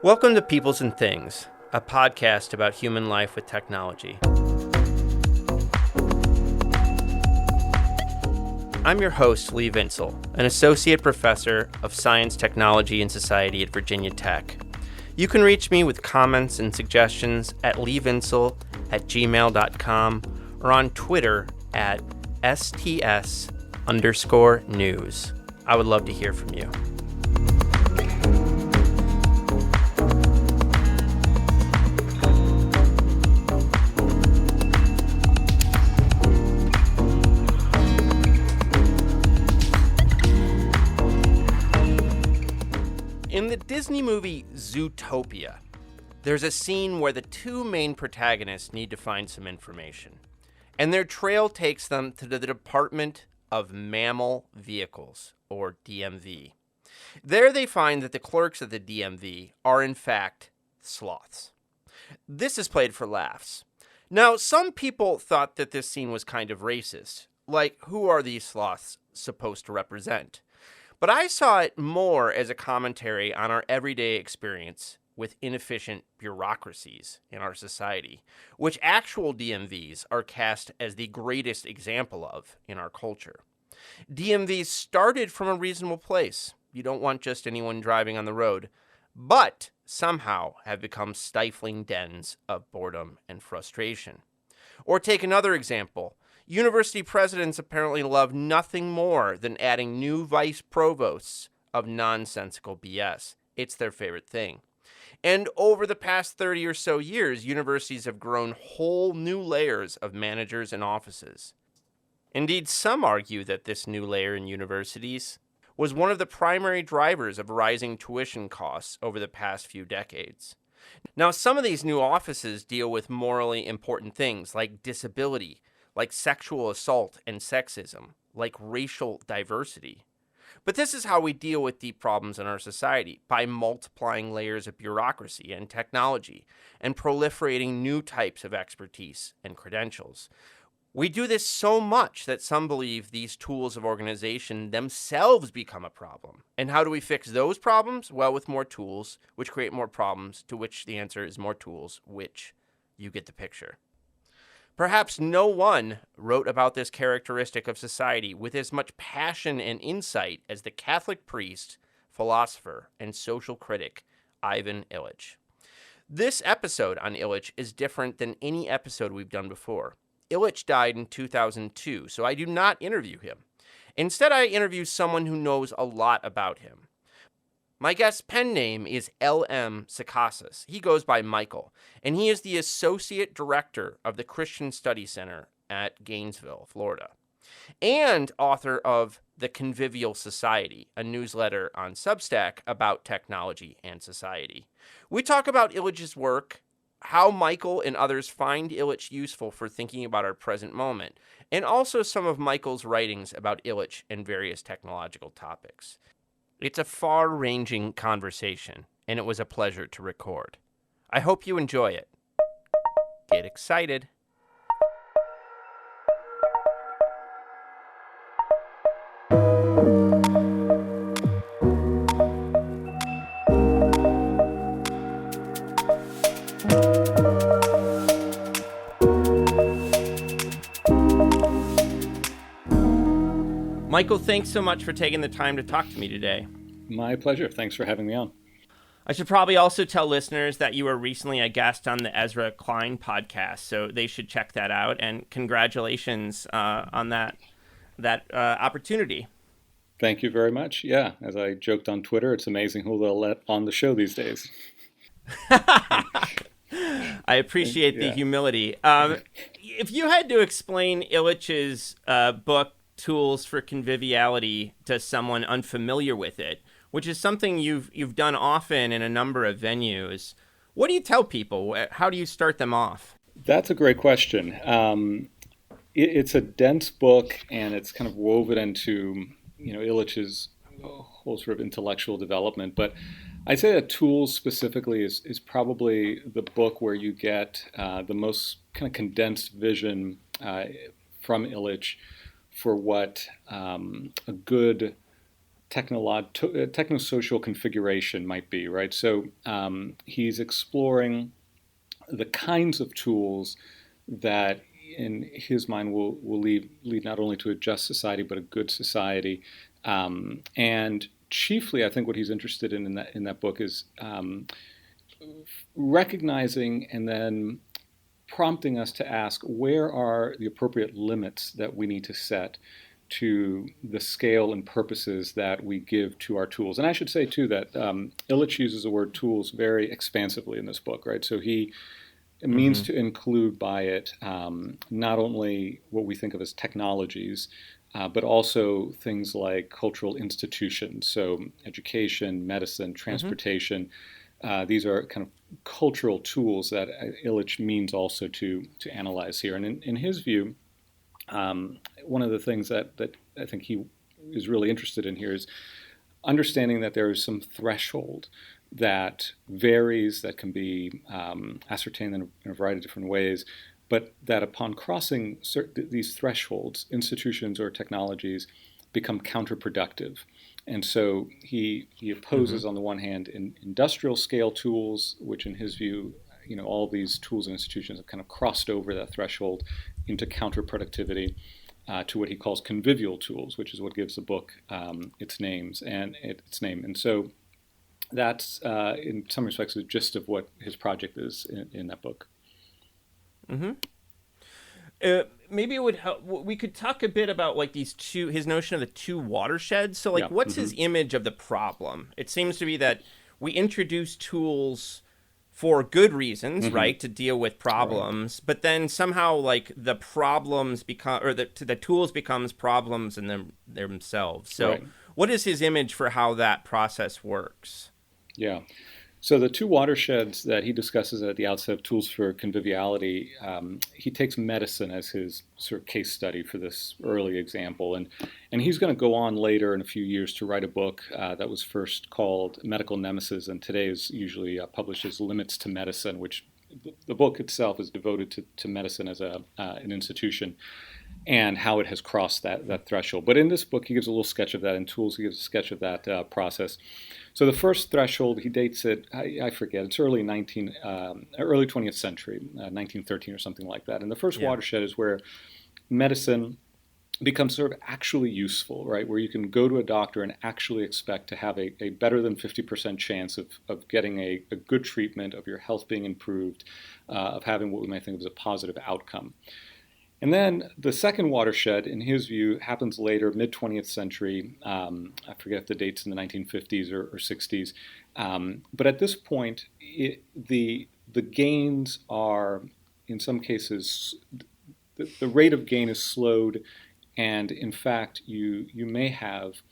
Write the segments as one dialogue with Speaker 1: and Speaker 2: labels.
Speaker 1: Welcome to Peoples and Things, a podcast about human life with technology. I'm your host, Lee Vinsel, an associate professor of science, technology, and society at Virginia Tech. You can reach me with comments and suggestions at leevinsel@gmail.com or on Twitter at STS_news. I would love to hear from you. In the Disney movie Zootopia, there's a scene where the two main protagonists need to find some information, and their trail takes them to the Department of Mammal Vehicles, or DMV. There they find that the clerks at the DMV are in fact sloths. This is played for laughs. Now, some people thought that this scene was kind of racist, like who are these sloths supposed to represent? But I saw it more as a commentary on our everyday experience with inefficient bureaucracies in our society, which actual DMVs are cast as the greatest example of in our culture. DMVs started from a reasonable place. You don't want just anyone driving on the road, but somehow have become stifling dens of boredom and frustration. Or take another example. University presidents apparently love nothing more than adding new vice provosts of nonsensical BS. It's their favorite thing. And over the past 30 or so years, universities have grown whole new layers of managers and offices. Indeed, some argue that this new layer in universities was one of the primary drivers of rising tuition costs over the past few decades. Now, some of these new offices deal with morally important things like disability, like sexual assault and sexism, like racial diversity. But this is how we deal with deep problems in our society, by multiplying layers of bureaucracy and technology and proliferating new types of expertise and credentials. We do this so much that some believe these tools of organization themselves become a problem. And how do we fix those problems? Well, with more tools, which create more problems, to which the answer is more tools, which you get the picture. Perhaps no one wrote about this characteristic of society with as much passion and insight as the Catholic priest, philosopher, and social critic Ivan Illich. This episode on Illich is different than any episode we've done before. Illich died in 2002, so I do not interview him. Instead, I interview someone who knows a lot about him. My guest's pen name is L.M. Sacasas. He goes by Michael, and he is the Associate Director of the Christian Study Center at Gainesville, Florida, and author of The Convivial Society, a newsletter on Substack about technology and society. We talk about Illich's work, how Michael and others find Illich useful for thinking about our present moment, and also some of Michael's writings about Illich and various technological topics. It's a far-ranging conversation, and it was a pleasure to record. I hope you enjoy it. Get excited. Michael, thanks so much for taking the time to talk to me today.
Speaker 2: My pleasure. Thanks for having me on.
Speaker 1: I should probably also tell listeners that you were recently a guest on the Ezra Klein podcast, so they should check that out. And congratulations on that opportunity.
Speaker 2: Thank you very much. Yeah, as I joked on Twitter, it's amazing who they'll let on the show these days.
Speaker 1: I appreciate the humility. If you had to explain Illich's book, Tools for Conviviality, to someone unfamiliar with it, which is something you've done often in a number of venues, what do you tell people? How do you start them off?
Speaker 2: That's a great question. It's a dense book, and it's kind of woven into Illich's whole sort of intellectual development. But I'd say that Tools specifically is probably the book where you get the most kind of condensed vision from Illich for what a good technosocial configuration might be, right? So he's exploring the kinds of tools that, in his mind, will lead not only to a just society but a good society. And chiefly, I think what he's interested in that book is recognizing and then prompting us to ask, where are the appropriate limits that we need to set to the scale and purposes that we give to our tools? And I should say, too, that Illich uses the word tools very expansively in this book, right? So he means to include by it not only what we think of as technologies, but also things like cultural institutions, so education, medicine, transportation. These are kind of cultural tools that Illich means also to analyze here. And in his view, one of the things that I think he is really interested in here is understanding that there is some threshold that varies, that can be ascertained in a variety of different ways, but that upon crossing these thresholds, institutions or technologies become counterproductive. And so he opposes, on the one hand, in industrial scale tools, which in his view, all these tools and institutions have kind of crossed over that threshold into counterproductivity, to what he calls convivial tools, which is what gives the book its name. And so that's, in some respects, the gist of what his project is in that book.
Speaker 1: Maybe it would help. We could talk a bit about like his notion of the two watersheds. So like, what's his image of the problem? It seems to be that we introduce tools for good reasons, right, to deal with problems, but then somehow like the problems become, or the tools becomes problems in themselves. So what is his image for how that process works?
Speaker 2: Yeah. So the two watersheds that he discusses at the outset of Tools for Conviviality, he takes medicine as his sort of case study for this early example. And he's going to go on later in a few years to write a book that was first called Medical Nemesis, and today is usually published as Limits to Medicine, which the book itself is devoted to medicine as an institution and how it has crossed that threshold. But in this book, he gives a little sketch of that. In Tools, he gives a sketch of that process. So the first threshold, he dates it, I forget, it's early 20th century, 1913 or something like that. And the first watershed is where medicine becomes sort of actually useful, right? Where you can go to a doctor and actually expect to have a better than 50% chance of getting a good treatment, of your health being improved, of having what we might think of as a positive outcome. And then the second watershed, in his view, happens later, mid-20th century. I forget if the date's in the 1950s or 60s. But at this point, the gains are, in some cases, the rate of gain is slowed. And in fact, you may have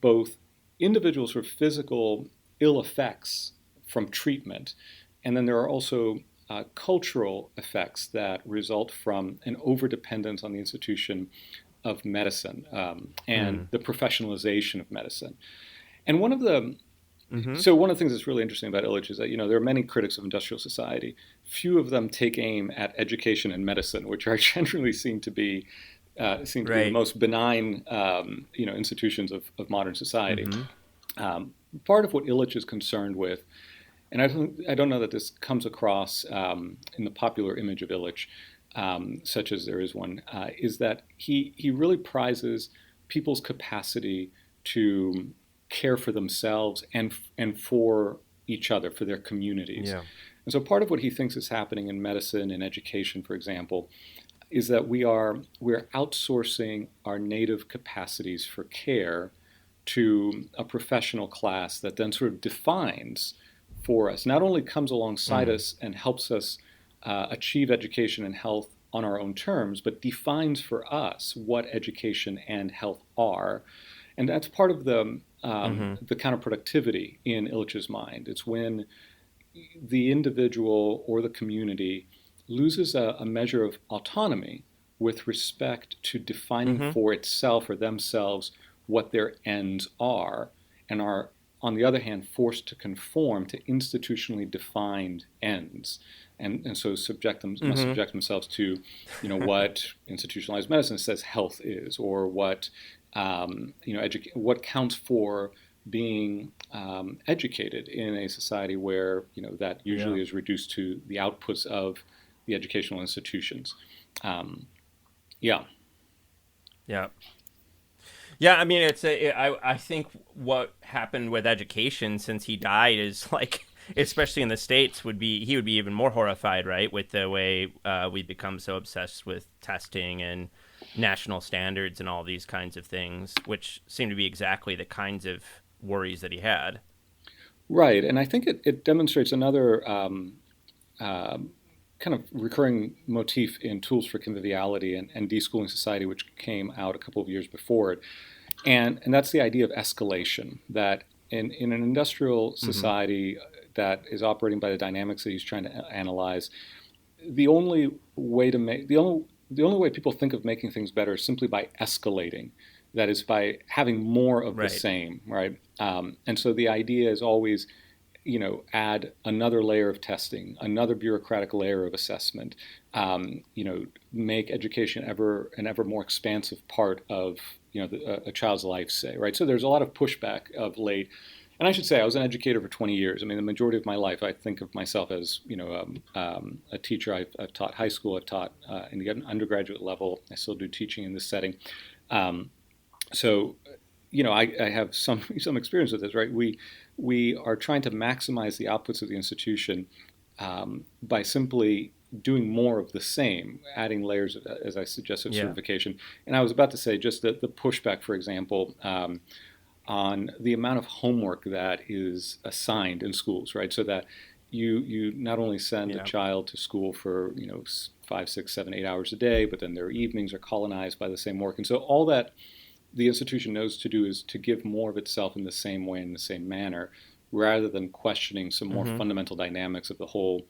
Speaker 2: both individual sort of physical ill effects from treatment, and then there are also cultural effects that result from an overdependence on the institution of medicine and the professionalization of medicine. And one of the things that's really interesting about Illich is that there are many critics of industrial society. Few of them take aim at education and medicine, which are generally seen to be the most benign institutions of modern society. Part of what Illich is concerned with, and I don't know that this comes across in the popular image of Illich, such as there is one, is that he really prizes people's capacity to care for themselves and for each other, for their communities. Yeah. And so part of what he thinks is happening in medicine and education, for example, is that we're outsourcing our native capacities for care to a professional class that then sort of defines for us, not only comes alongside us and helps us achieve education and health on our own terms, but defines for us what education and health are. And that's part of the counterproductivity in Illich's mind. It's when the individual or the community loses a measure of autonomy with respect to defining for itself or themselves what their ends are, and are, on the other hand, forced to conform to institutionally defined ends, and so must subject themselves to, what institutionalized medicine says health is, or what what counts for being educated in a society where that usually is reduced to the outputs of the educational institutions. Yeah.
Speaker 1: Yeah. Yeah, I mean, I think what happened with education since he died is like, especially in the States, he would be even more horrified, right, with the way we've become so obsessed with testing and national standards and all these kinds of things, which seem to be exactly the kinds of worries that he had.
Speaker 2: Right, and I think it demonstrates another kind of recurring motif in Tools for Conviviality and Deschooling Society, which came out a couple of years before it. And that's the idea of escalation, that in an industrial society that is operating by the dynamics that he's trying to analyze, the only way people think of making things better is simply by escalating. That is, by having more of the same, right? And so the idea is always, add another layer of testing, another bureaucratic layer of assessment, make education an ever more expansive part of a child's life, say, right? So there's a lot of pushback of late. And I should say, I was an educator for 20 years. I mean, the majority of my life, I think of myself as, a teacher. I've taught high school. I've taught in the undergraduate level. I still do teaching in this setting. So, I have some experience with this, right? We are trying to maximize the outputs of the institution by simply doing more of the same, adding layers, as I suggested, certification. And I was about to say just the pushback, for example, on the amount of homework that is assigned in schools, right? So that you not only send a child to school for 5, 6, 7, 8 hours a day, but then their evenings are colonized by the same work. And so all that the institution knows to do is to give more of itself in the same way, in the same manner, rather than questioning some more fundamental dynamics of the whole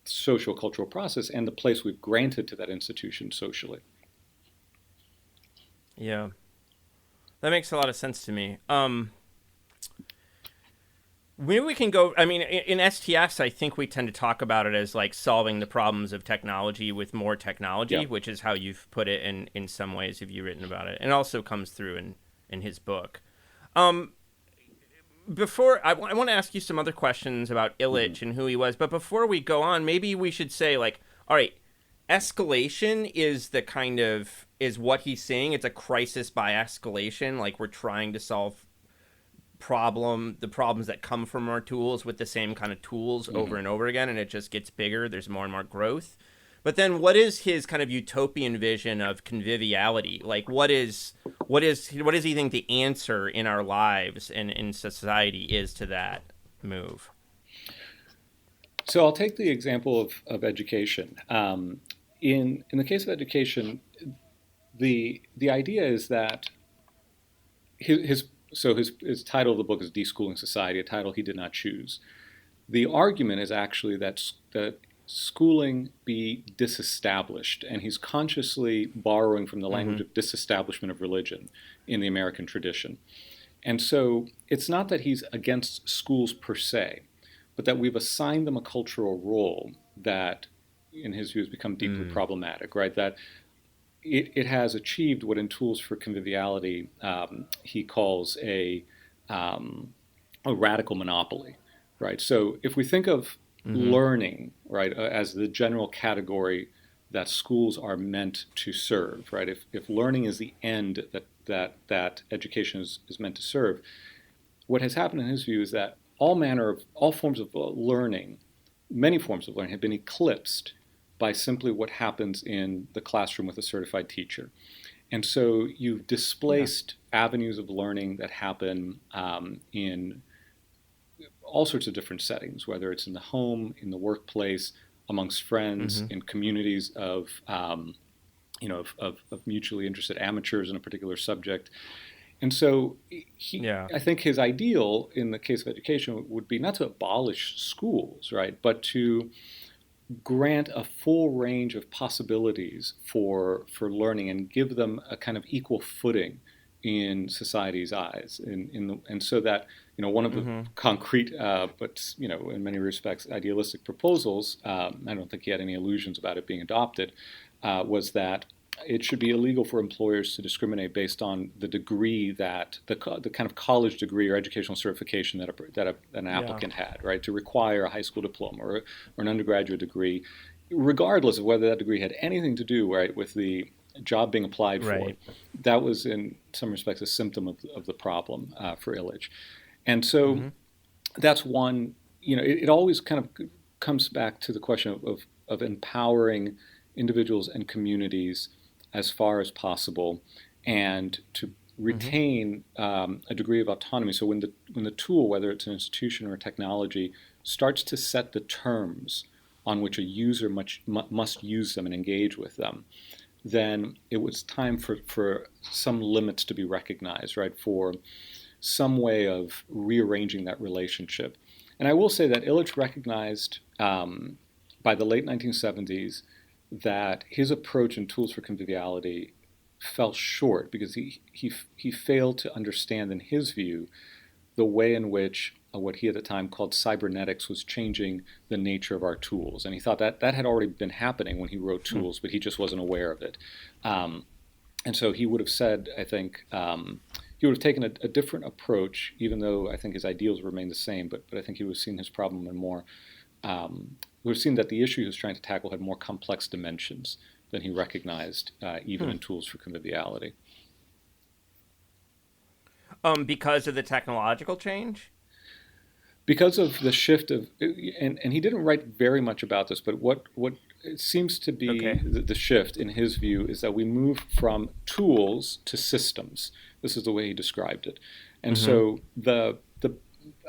Speaker 2: social cultural process and the place we've granted to that institution socially.
Speaker 1: Yeah. That makes a lot of sense to me. Maybe we can go, I mean, in STS, I think we tend to talk about it as like solving the problems of technology with more technology, which is how you've put it in some ways, have you written about it. And also comes through in his book. Before, I want to ask you some other questions about Illich and who he was. But before we go on, maybe we should say, like, all right, escalation is what he's saying. It's a crisis by escalation. Like, we're trying to solve the problems that come from our tools with the same kind of tools over and over again, and it just gets bigger. There's more and more growth. But then what is his kind of utopian vision of conviviality? Like, what does he think the answer in our lives and in society is to that move?
Speaker 2: So I'll take the example of education. In the case of education, the idea is that his title of the book is Deschooling Society, a title he did not choose. The argument is actually that schooling be disestablished, and he's consciously borrowing from the language of disestablishment of religion in the American tradition. And so it's not that he's against schools per se, but that we've assigned them a cultural role that, in his view, has become deeply problematic, right? That it has achieved what in Tools for Conviviality he calls a radical monopoly, right? So if we think of learning, right, as the general category that schools are meant to serve, right? If learning is the end that education is meant to serve, what has happened in his view is that all forms of learning, many forms of learning, have been eclipsed by simply what happens in the classroom with a certified teacher. And so you've displaced avenues of learning that happen in all sorts of different settings, whether it's in the home, in the workplace, amongst friends, in communities of mutually interested amateurs in a particular subject. And so I think his ideal in the case of education would be not to abolish schools, right, but to grant a full range of possibilities for learning and give them a kind of equal footing in society's eyes, and so that one of the concrete but in many respects idealistic proposals, I don't think he had any illusions about it being adopted, was that it should be illegal for employers to discriminate based on the degree that the kind of college degree or educational certification that an applicant had, right? To require a high school diploma or an undergraduate degree, regardless of whether that degree had anything to do, right, with the job being applied for.
Speaker 1: Right.
Speaker 2: That was, in some respects, a symptom of the problem for Illich. And so that's one, it always kind of comes back to the question of empowering individuals and communities as far as possible, and to retain a degree of autonomy. So when the tool, whether it's an institution or a technology, starts to set the terms on which a user must use them and engage with them, then it was time for some limits to be recognized, right? For some way of rearranging that relationship. And I will say that Illich recognized by the late 1970s that his approach and tools for conviviality fell short because he failed to understand, in his view, the way in which what he at the time called cybernetics was changing the nature of our tools. And he thought that had already been happening when he wrote tools, but he just wasn't aware of it. And so he would have said, I think, he would have taken a different approach, even though I think his ideals remained the same, but I think he would have seen his problem in more we've seen that the issue he was trying to tackle had more complex dimensions than he recognized, even in tools for conviviality.
Speaker 1: Because of the technological change?
Speaker 2: Because of the shift of, and he didn't write very much about this, but what it seems to be the shift, in his view, is that we move from tools to systems. This is the way he described it. And so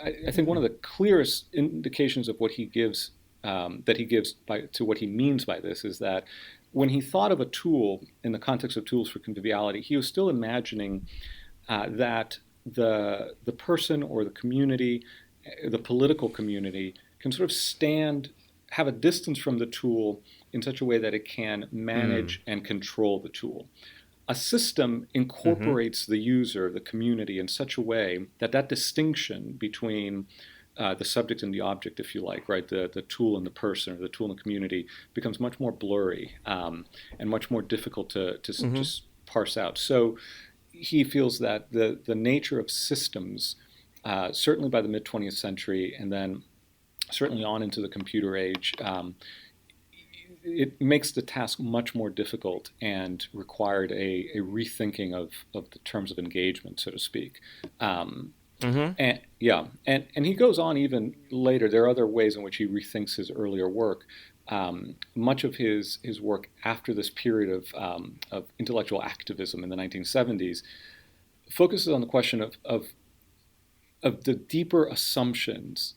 Speaker 2: I think one of the clearest indications of what he gives, to what he means by this, is that when he thought of a tool in the context of tools for conviviality, he was still imagining that the person or the community, the political community, can sort of have a distance from the tool in such a way that it can manage and control the tool. A system incorporates the user, the community, in such a way that distinction between the subject and the object, if you like, right, the tool and the person, or the tool and the community, becomes much more blurry and much more difficult to just parse out. So he feels that the nature of systems, certainly by the mid-20th century, and then certainly on into the computer age, it makes the task much more difficult and required a rethinking of the terms of engagement, so to speak. And he goes on even later. There are other ways in which he rethinks his earlier work. Much of his work after this period of intellectual activism in the 1970s focuses on the question of the deeper assumptions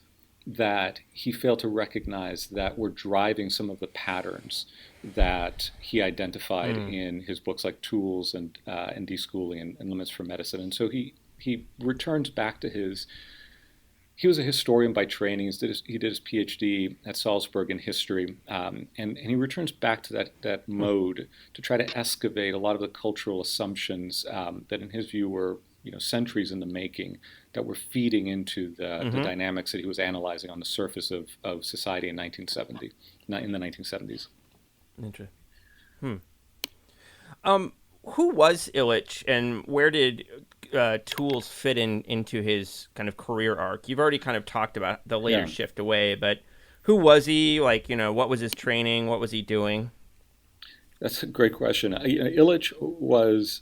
Speaker 2: that he failed to recognize that were driving some of the patterns that he identified in his books like Tools and Deschooling and Limits for Medicine. And so he returns back to he was a historian by training. He did his PhD at Salzburg in history, and he returns back to that mode to try to excavate a lot of the cultural assumptions that in his view were centuries in the making, that were feeding into the dynamics that he was analyzing on the surface of society in the 1970s.
Speaker 1: Interesting. Who was Illich, and where did tools fit into his kind of career arc? You've already kind of talked about the later shift away, but who was he? What was his training? What was he doing?
Speaker 2: That's a great question. Illich was...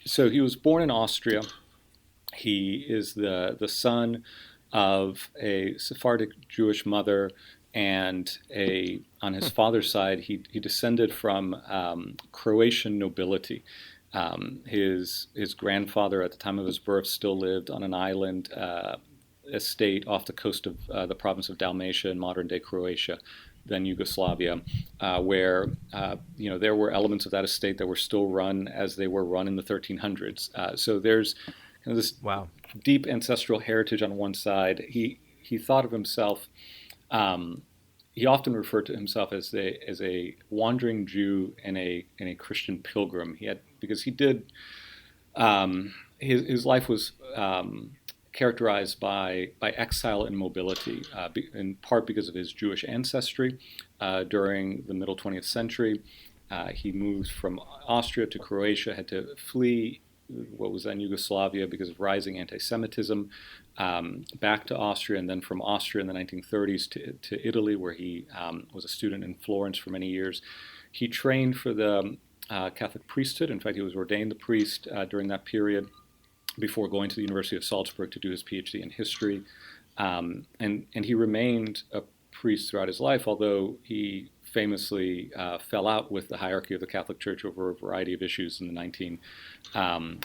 Speaker 2: So he was born in Austria. He is the son of a Sephardic Jewish mother, and on his father's side, he descended from Croatian nobility. His grandfather at the time of his birth still lived on an island estate off the coast of the province of Dalmatia in modern-day Croatia, then Yugoslavia, where there were elements of that estate that were still run as they were run in the 1300s. So there's kind of this deep ancestral heritage on one side. He thought of himself. He often referred to himself as a wandering Jew and a Christian pilgrim. Because he did his life was characterized by exile and mobility, in part because of his Jewish ancestry during the middle 20th century, He moved from Austria to Croatia, had to flee what was then Yugoslavia because of rising anti-Semitism, back to Austria, and then from Austria in the 1930s to Italy, where he was a student in Florence for many years. He trained for the Catholic priesthood. In fact, he was ordained a priest during that period before going to the University of Salzburg to do his PhD in history. And he remained a priest throughout his life, although he famously fell out with the hierarchy of the Catholic Church over a variety of issues in the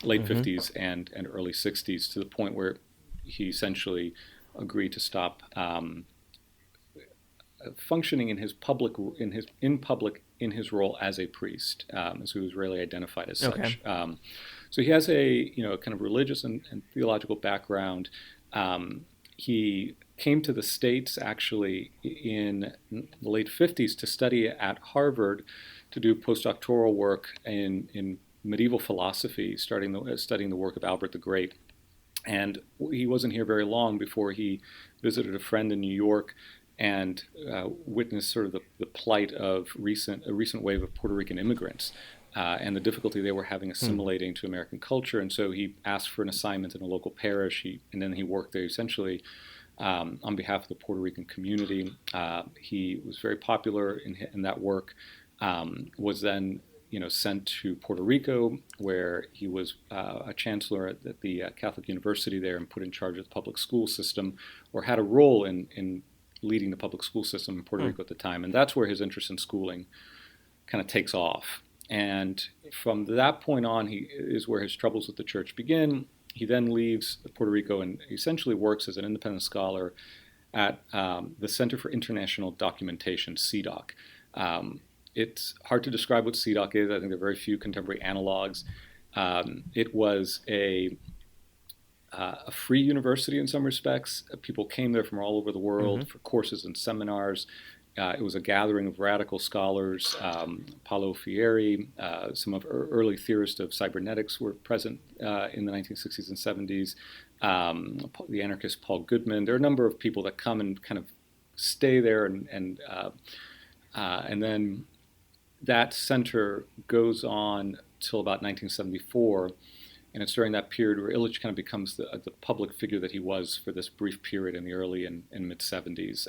Speaker 2: late 50s and early 60s, to the point where he essentially agreed to stop functioning in his role as a priest, so he was rarely identified as such. So he has a kind of religious and theological background. He came to the States actually in the late 50s to study at Harvard, to do postdoctoral work in medieval philosophy, studying the work of Albert the Great. And he wasn't here very long before he visited a friend in New York and witnessed sort of the plight of a recent wave of Puerto Rican immigrants and the difficulty they were having assimilating to American culture. And so he asked for an assignment in a local parish, and then he worked there essentially on behalf of the Puerto Rican community. He was very popular in that work, was then sent to Puerto Rico, where he was a chancellor at the Catholic University there and put in charge of the public school system, or had a role in leading the public school system in Puerto Rico at the time. And that's where his interest in schooling kind of takes off. And from that point on, he is where his troubles with the church begin. He then leaves Puerto Rico and essentially works as an independent scholar at the Center for International Documentation, CDOC. It's hard to describe what CDOC is. I think there are very few contemporary analogs. It was a free university in some respects. People came there from all over the world for courses and seminars. It was a gathering of radical scholars. Paulo Freire, some of early theorists of cybernetics were present in the 1960s and 70s. The anarchist Paul Goodman. There are a number of people that come and kind of stay there, and then that center goes on till about 1974. And it's during that period where Illich kind of becomes the public figure that he was for this brief period in the early and mid-70s.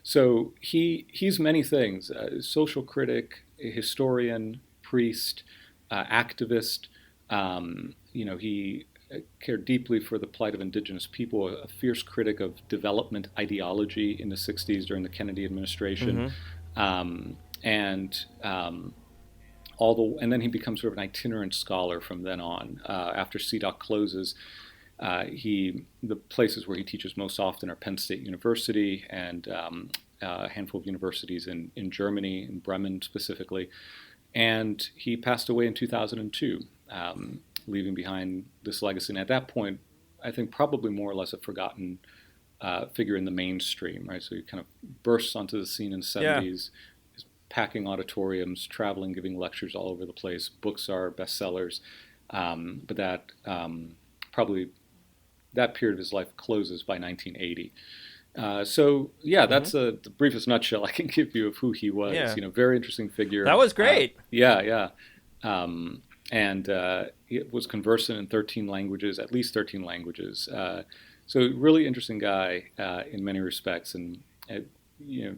Speaker 2: So he's many things: social critic, historian, priest, activist. He cared deeply for the plight of indigenous people, a fierce critic of development ideology in the 60s during the Kennedy administration. And then he becomes sort of an itinerant scholar from then on. After CDOC closes, the places where he teaches most often are Penn State University and a handful of universities in Germany, in Bremen specifically. And he passed away in 2002, leaving behind this legacy. And at that point, I think probably more or less a forgotten figure in the mainstream, right? So he kind of bursts onto the scene in the 70s. Packing auditoriums, traveling, giving lectures all over the place. Books are bestsellers, but that probably that period of his life closes by 1980. That's the briefest nutshell I can give you of who he was.
Speaker 1: Yeah.
Speaker 2: Very interesting figure.
Speaker 1: That was great.
Speaker 2: He was conversant in 13 languages, at least 13 languages. So really interesting guy in many respects, and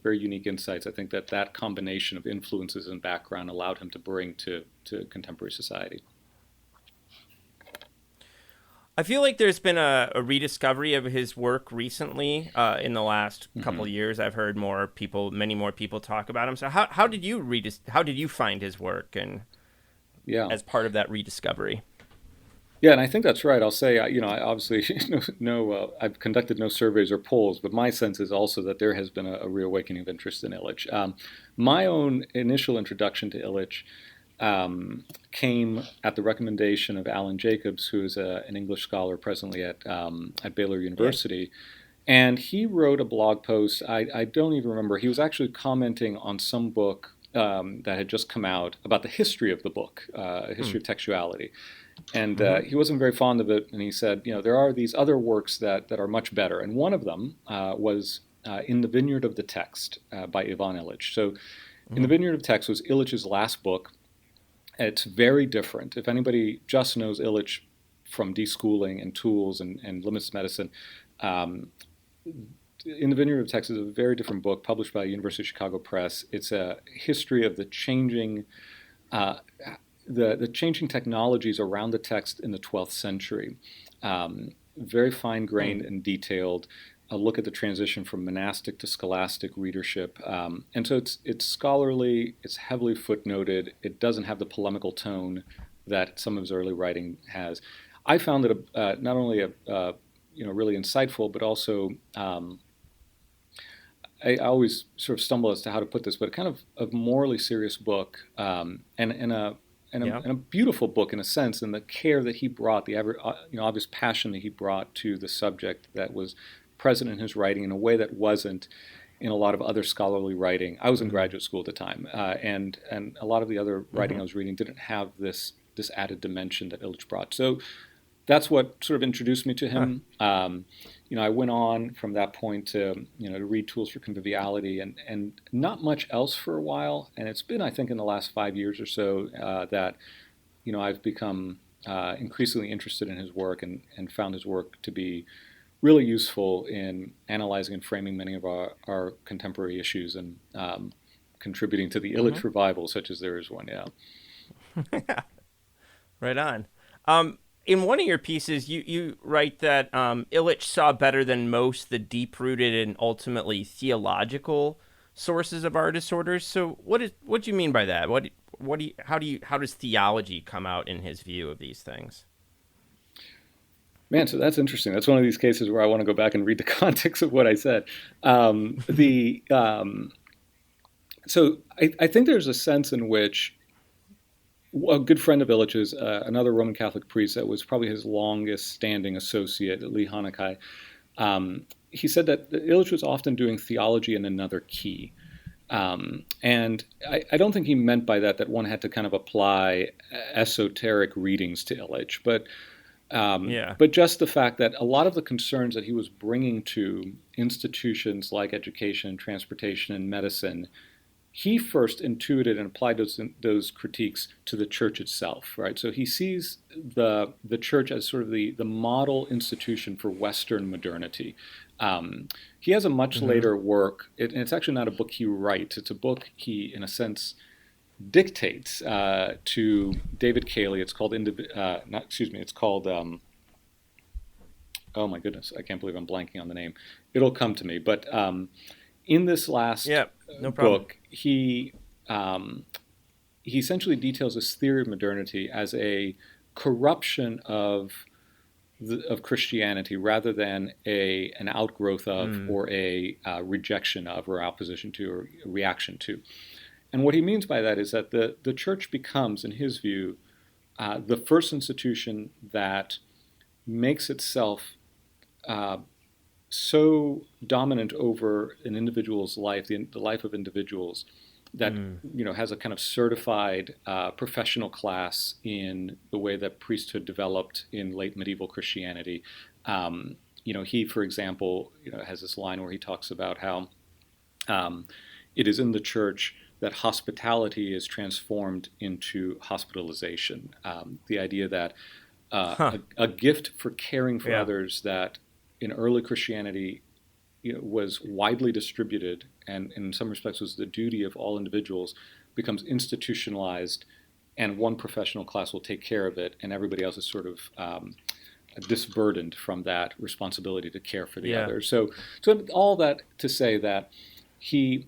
Speaker 2: very unique insights. I think that combination of influences and background allowed him to bring to contemporary society.
Speaker 1: I feel like there's been a rediscovery of his work recently in the last couple years. I've heard many more people talk about him. So how did you find his work and as part of that rediscovery?
Speaker 2: Yeah, and I think that's right. I'll say, I obviously, I've conducted no surveys or polls, but my sense is also that there has been a reawakening of interest in Illich. My own initial introduction to Illich came at the recommendation of Alan Jacobs, who is an English scholar presently at Baylor University. Yeah. And he wrote a blog post. I don't even remember. He was actually commenting on some book that had just come out about the history of the book, a history of textuality. And he wasn't very fond of it, and he said, there are these other works that are much better. And one of them was In the Vineyard of the Text by Ivan Illich. So In the Vineyard of Text was Illich's last book. It's very different. If anybody just knows Illich from deschooling and tools and limitless medicine, In the Vineyard of Text is a very different book published by University of Chicago Press. It's a history of the changing the changing technologies around the text in the 12th century. Very fine-grained and detailed. A look at the transition from monastic to scholastic readership. And so it's scholarly, it's heavily footnoted, it doesn't have the polemical tone that some of his early writing has. I found it not only really insightful, but also I always sort of stumble as to how to put this, but kind of a morally serious book, and a beautiful book in a sense, and the care that he brought, the obvious passion that he brought to the subject that was present in his writing in a way that wasn't in a lot of other scholarly writing. I was in graduate school at the time, and a lot of the other writing I was reading didn't have this added dimension that Illich brought. So that's what sort of introduced me to him. I went on from that point to read Tools for Conviviality and not much else for a while. And it's been, I think, in the last 5 years or so that I've become increasingly interested in his work and found his work to be really useful in analyzing and framing many of our contemporary issues and contributing to the Illich revival, such as there is one. Yeah.
Speaker 1: Right on. In one of your pieces, you write that Illich saw better than most the deep-rooted and ultimately theological sources of our disorders. So, what do you mean by that? How does theology come out in his view of these things?
Speaker 2: Man, so that's interesting. That's one of these cases where I want to go back and read the context of what I said. So I think there's a sense in which a good friend of Illich's, another Roman Catholic priest that was probably his longest standing associate, Lee Vinsel, he said that Illich was often doing theology in another key. And I don't think he meant by that one had to kind of apply esoteric readings to Illich, but just the fact that a lot of the concerns that he was bringing to institutions like education, transportation, and medicine, he first intuited and applied those critiques to the church itself, right? So he sees the church as sort of the model institution for Western modernity. He has a much later work, and it's actually not a book he writes. It's a book he, in a sense, dictates to David Cayley. It's called oh my goodness, I can't believe I'm blanking on the name. It'll come to me, but in this last book, he essentially details this theory of modernity as a corruption of Christianity rather than an outgrowth of or a rejection of or opposition to or reaction to. And what he means by that is that the church becomes, in his view, the first institution that makes itself so dominant over an individual's life, the life of individuals, that has a kind of certified professional class in the way that priesthood developed in late medieval Christianity. He, for example, has this line where he talks about how it is in the church that hospitality is transformed into hospitalization. The idea that a gift for caring for others that in early Christianity was widely distributed and in some respects was the duty of all individuals becomes institutionalized, and one professional class will take care of it and everybody else is sort of disburdened from that responsibility to care for the others. So all that to say that the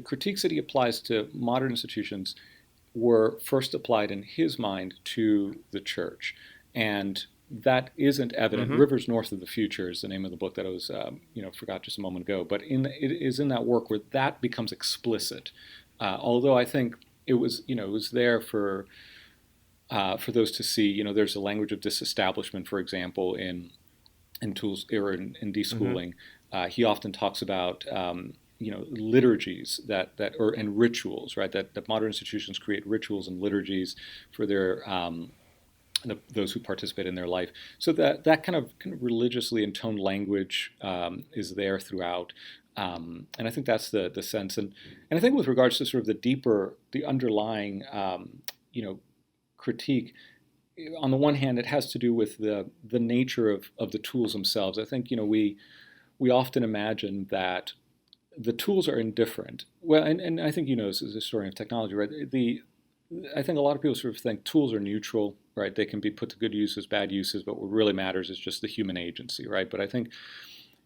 Speaker 2: critiques that he applies to modern institutions were first applied in his mind to the church, and that isn't evident. Rivers North of the Future is the name of the book that I was, forgot just a moment ago. But it is in that work where that becomes explicit. Although I think it was there for those to see. There's a language of disestablishment, for example, in tools or in deschooling. He often talks about liturgies and rituals, right? That modern institutions create rituals and liturgies for their those who participate in their life. So that kind of religiously intoned language is there throughout. And I think that's the sense. And I think with regards to sort of the underlying, critique, on the one hand, it has to do with the nature of the tools themselves. I think, we often imagine that the tools are indifferent. Well, and I think, as a historian of technology, right? I think a lot of people sort of think tools are neutral, right? They can be put to good uses, bad uses, but what really matters is just the human agency, right? But I think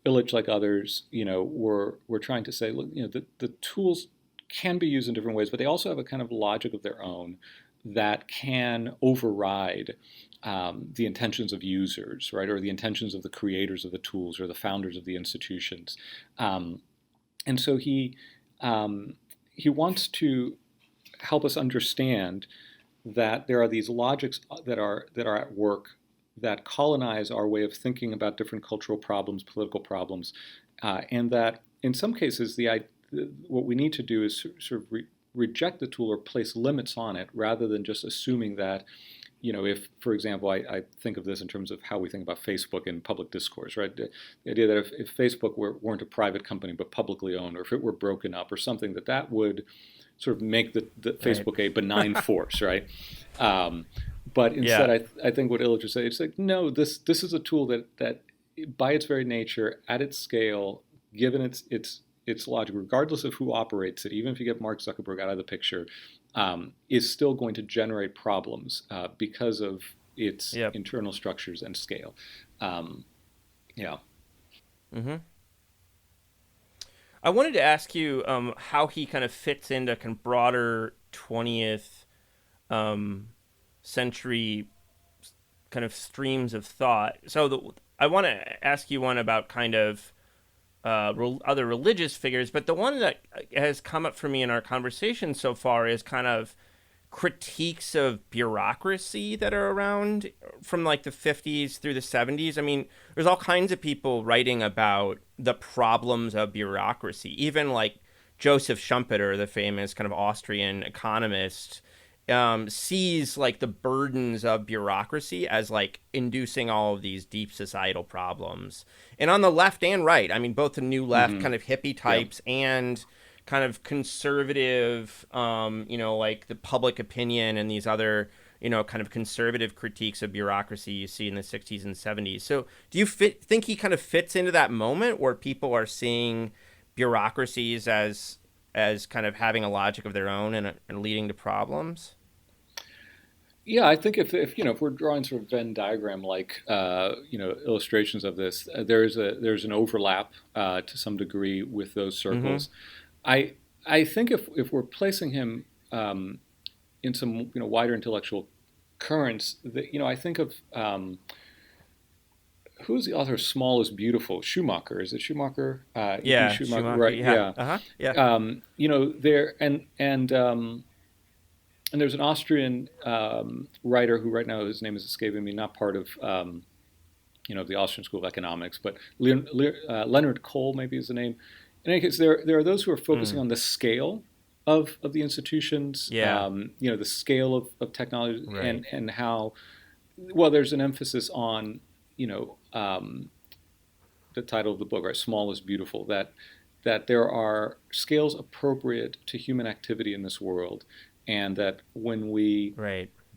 Speaker 2: Illich, like others, were trying to say, look, the tools can be used in different ways, but they also have a kind of logic of their own that can override the intentions of users, right, or the intentions of the creators of the tools or the founders of the institutions. And so he wants to help us understand that there are these logics that are at work that colonize our way of thinking about different cultural problems, political problems, and that in some cases what we need to do is sort of reject the tool or place limits on it, rather than just assuming that, if, for example, I think of this in terms of how we think about Facebook in public discourse, right? The idea that if Facebook weren't a private company but publicly owned, or if it were broken up or something, that would sort of make the Facebook a benign force, right? But instead, I think what Illich would say, it's like, no, this is a tool that by its very nature, at its scale, given its logic, regardless of who operates it, even if you get Mark Zuckerberg out of the picture, is still going to generate problems because of its internal structures and scale. Yeah.
Speaker 1: Mm-hmm. I wanted to ask you how he kind of fits into kind of broader 20th century kind of streams of thought. So I want to ask you one about kind of other religious figures, but the one that has come up for me in our conversation so far is kind of critiques of bureaucracy that are around from like the 50s through the 70s. I mean, there's all kinds of people writing about the problems of bureaucracy. Even like Joseph Schumpeter, the famous kind of Austrian economist, sees like the burdens of bureaucracy as like inducing all of these deep societal problems. And on the left and right, I mean, both the new left kind of hippie types and kind of conservative, like the public opinion and these other, kind of conservative critiques of bureaucracy you see in the 60s and 70s. So do you think he kind of fits into that moment where people are seeing bureaucracies as kind of having a logic of their own and leading to problems?
Speaker 2: Yeah, I think if we're drawing sort of Venn diagram like illustrations of this, there's an overlap to some degree with those circles. I think if we're placing him in some wider intellectual currents, I think of who's the author of Small is Beautiful? Schumacher. Is it Schumacher?
Speaker 1: Schumacher,
Speaker 2: right?
Speaker 1: Yeah.
Speaker 2: There and there's an Austrian writer who right now his name is escaping me, not part of the Austrian School of Economics, but Leonard Kohl maybe is the name. In any case, there are those who are focusing on the scale of the institutions, the scale of technology,
Speaker 1: right.
Speaker 2: and how there's an emphasis on the title of the book, right? Small is Beautiful. That there are scales appropriate to human activity in this world, and that when we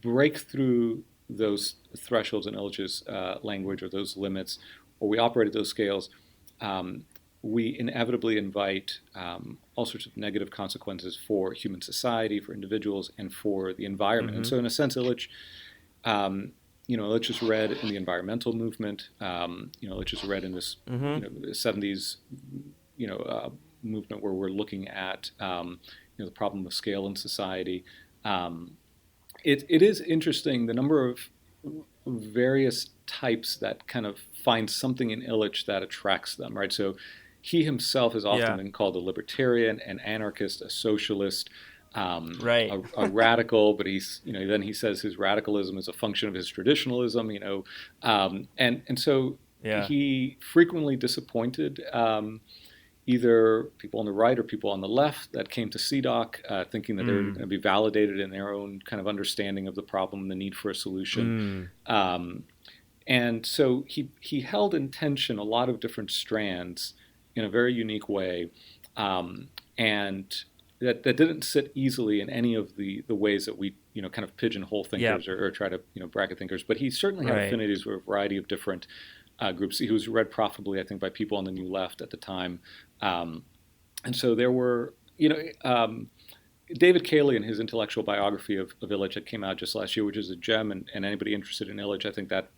Speaker 2: break through those thresholds in Illich's language, or those limits, or we operate at those scales, we inevitably invite all sorts of negative consequences for human society, for individuals, and for the environment. And so, in a sense, Illich, Illich is read in the environmental movement. Illich is read in this 70s, movement where we're looking at the problem of scale in society. It is interesting the number of various types that kind of find something in Illich that attracts them, right? So he himself has often been called a libertarian, an anarchist, a socialist, a radical, but then he says his radicalism is a function of his traditionalism, and so he frequently disappointed either people on the right or people on the left that came to CDOC thinking that they were going to be validated in their own kind of understanding of the problem and the need for a solution. And so he held in tension a lot of different strands in a very unique way, and that didn't sit easily in any of the ways that we kind of pigeonhole thinkers or try to bracket thinkers. But he certainly had affinities with a variety of different groups. He was read profitably, I think, by people on the New Left at the time, and so there were David Cayley in his intellectual biography of Illich that came out just last year, which is a gem, and anybody interested in Illich, I think that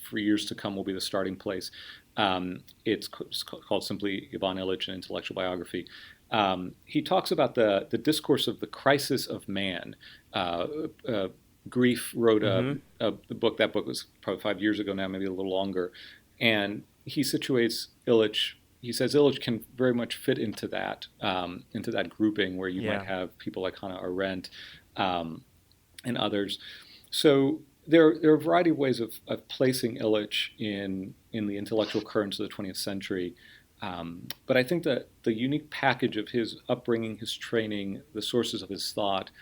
Speaker 2: for years to come will be the starting place. It's called simply Ivan Illich, an intellectual biography. He talks about the discourse of the crisis of man. Grief wrote a book. That book was probably 5 years ago now, maybe a little longer. And he situates Illich. He says Illich can very much fit into that grouping where you might have people like Hannah Arendt and others. So there are a variety of ways of placing Illich in the intellectual currents of the 20th century. But I think that the unique package of his upbringing, his training, the sources of his thought,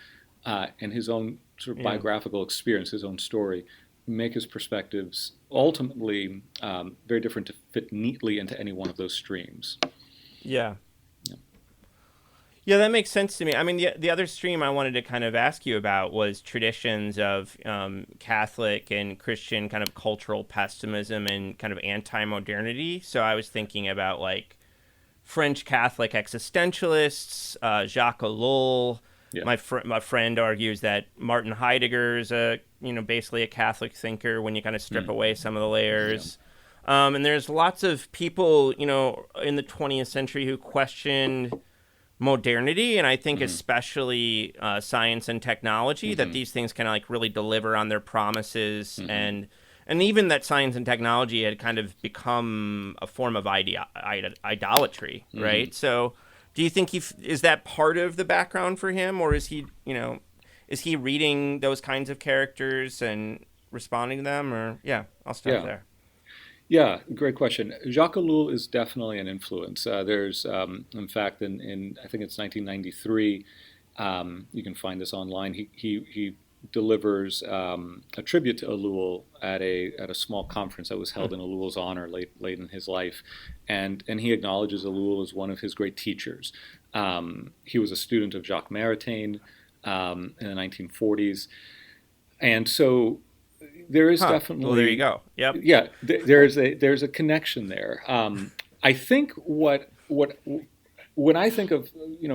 Speaker 2: and his own sort of biographical experience, his own story, make his perspectives ultimately very different to fit neatly into any one of those streams.
Speaker 1: Yeah, that makes sense to me. I mean, the other stream I wanted to kind of ask you about was traditions of Catholic and Christian kind of cultural pessimism and kind of anti-modernity. So I was thinking about like French Catholic existentialists, Jacques Ellul. Yeah. My friend argues that Martin Heidegger is basically a Catholic thinker when you kind of strip away some of the layers. Yeah. And there's lots of people, in the 20th century who questioned modernity, and I think especially science and technology, that these things can like really deliver on their promises, and even that science and technology had kind of become a form of idolatry, right? So do you think is that part of the background for him, or is he reading those kinds of characters and responding to them, or I'll start there.
Speaker 2: Yeah, great question. Jacques Ellul is definitely an influence. There's, in fact, in I think it's 1993, you can find this online. He delivers a tribute to Ellul at a small conference that was held in Ellul's honor late in his life, and he acknowledges Ellul as one of his great teachers. He was a student of Jacques Maritain in the 1940s, and so. There is definitely.
Speaker 1: Well, there you go. Yep.
Speaker 2: Yeah, there's a connection there. I think when I think of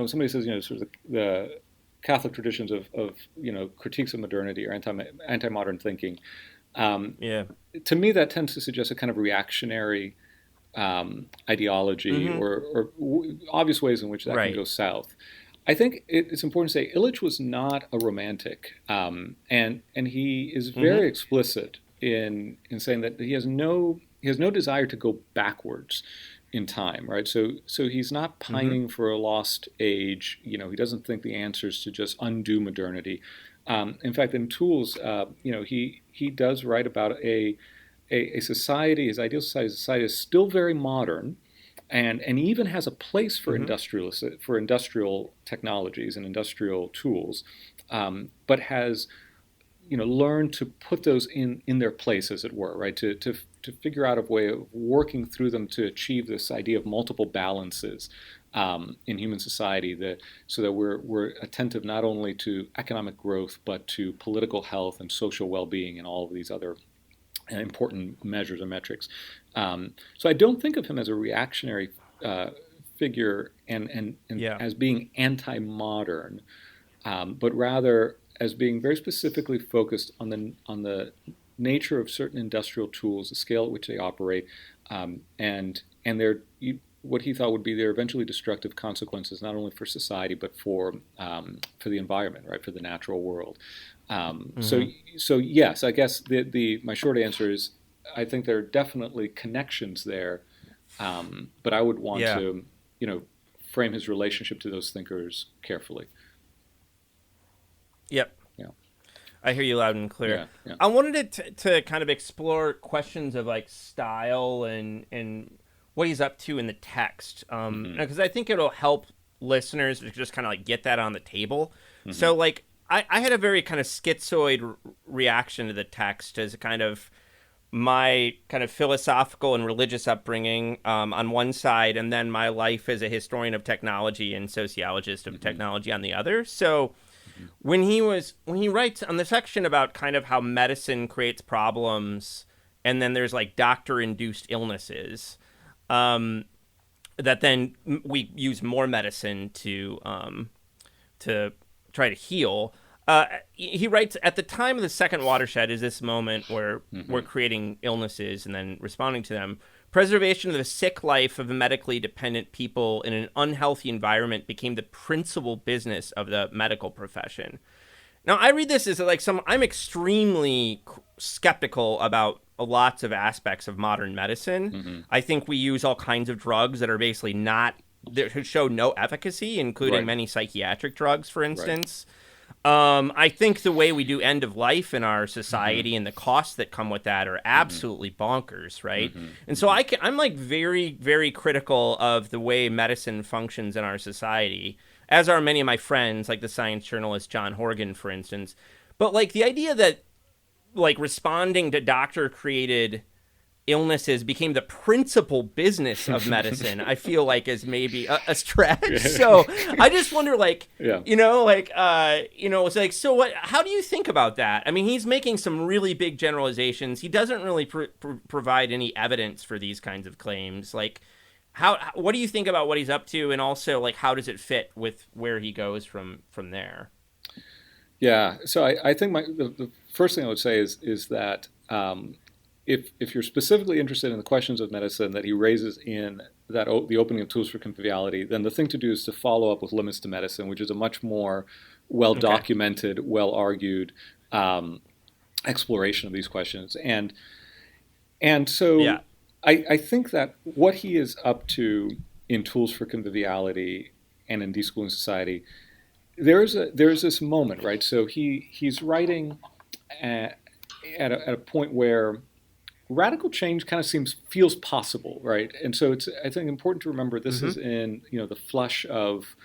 Speaker 2: somebody says sort of the Catholic traditions of critiques of modernity or anti-modern thinking. To me, that tends to suggest a kind of reactionary ideology or obvious ways in which that can go south. I think it's important to say Illich was not a romantic, and he is very explicit in saying that he has no desire to go backwards in time, right? So he's not pining for a lost age. He doesn't think the answer is to just undo modernity. In fact, in Tools, he does write about a society, his ideal society is still very modern. And even has a place for industrial technologies and industrial tools, but has learned to put those in their place, as it were, right? To figure out a way of working through them to achieve this idea of multiple balances in human society, so that we're attentive not only to economic growth but to political health and social well-being and all of these other important measures or metrics. So I don't think of him as a reactionary figure and as being anti-modern, but rather as being very specifically focused on the nature of certain industrial tools, the scale at which they operate, and what he thought would be their eventually destructive consequences, not only for society but for the environment, right, for the natural world. So yes, I guess my short answer is I think there are definitely connections there, but I would want to frame his relationship to those thinkers carefully.
Speaker 1: Yep.
Speaker 2: Yeah.
Speaker 1: I hear you loud and clear.
Speaker 2: Yeah.
Speaker 1: I wanted to kind of explore questions of like style and what he's up to in the text, because I think it'll help listeners just kind of like get that on the table. So like I had a very kind of schizoid reaction to the text as a kind of my kind of philosophical and religious upbringing on one side, and then my life as a historian of technology and sociologist of technology on the other. So when he writes on the section about kind of how medicine creates problems, and then there's like doctor-induced illnesses, that then we use more medicine to try to heal. He writes, at the time of the second watershed is this moment where we're creating illnesses and then responding to them. Preservation of the sick life of medically dependent people in an unhealthy environment became the principal business of the medical profession. Now, I read this as like I'm extremely skeptical about lots of aspects of modern medicine. I think we use all kinds of drugs that are basically that show no efficacy, including many psychiatric drugs, for instance. I think the way we do end of life in our society and the costs that come with that are absolutely bonkers, right? And so I'm like very, very critical of the way medicine functions in our society, as are many of my friends, like the science journalist John Horgan, for instance. But like the idea that like responding to doctor-created illnesses became the principal business of medicine, I feel like is maybe a stretch. So I just wonder, like, it's like, so what, how do you think about that? I mean, he's making some really big generalizations. He doesn't really provide any evidence for these kinds of claims. Like, what do you think about what he's up to? And also, like, how does it fit with where he goes from there?
Speaker 2: Yeah. So I think the first thing I would say is that, if you're specifically interested in the questions of medicine that he raises in the opening of Tools for Conviviality, then the thing to do is to follow up with Limits to Medicine, which is a much more well-documented, well-argued exploration of these questions. And so I think that what he is up to in Tools for Conviviality and in Deschooling Society, there's this moment, right? So he's writing at a point where radical change kind of feels possible, right? And so it's, I think, important to remember this is in the flush of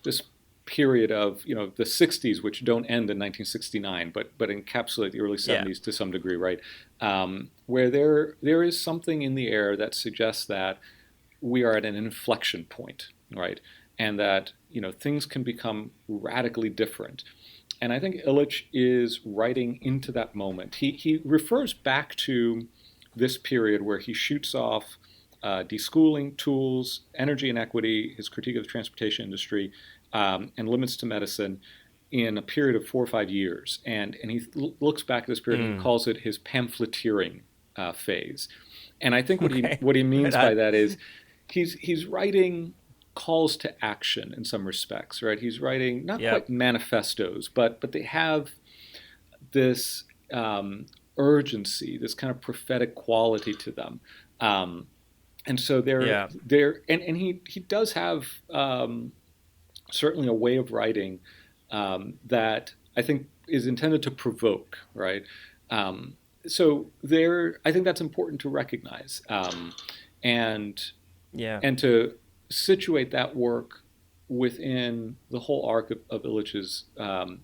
Speaker 2: this period of the 60s, which don't end in 1969, but encapsulate the early 70s to some degree, right? Where there is something in the air that suggests that we are at an inflection point, right? And that things can become radically different. And I think Illich is writing into that moment. He refers back to this period where he shoots off Deschooling, Tools, Energy and Equity, his critique of the transportation industry, and Limits to Medicine in a period of 4 or 5 years. And he looks back at this period and he calls it his pamphleteering phase. And I think what he means by that is he's writing calls to action in some respects, right? He's writing not quite manifestos, but they have this urgency, this kind of prophetic quality to them, and so and he does have certainly a way of writing that I think is intended to provoke, right? So I think that's important to recognize, and to situate that work within the whole arc of Illich's, and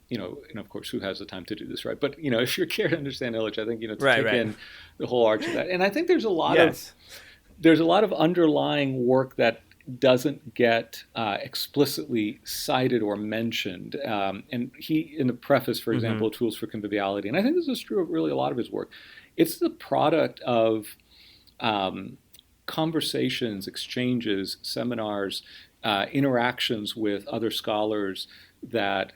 Speaker 2: of course, who has the time to do this, right? But, if you're care to understand Illich, I think, to take in the whole arc of that. And I think there's a lot of underlying work that doesn't get explicitly cited or mentioned. And he, in the preface, for example, Tools for Conviviality, and I think this is true of really a lot of his work, it's the product of conversations, exchanges, seminars, interactions with other scholars that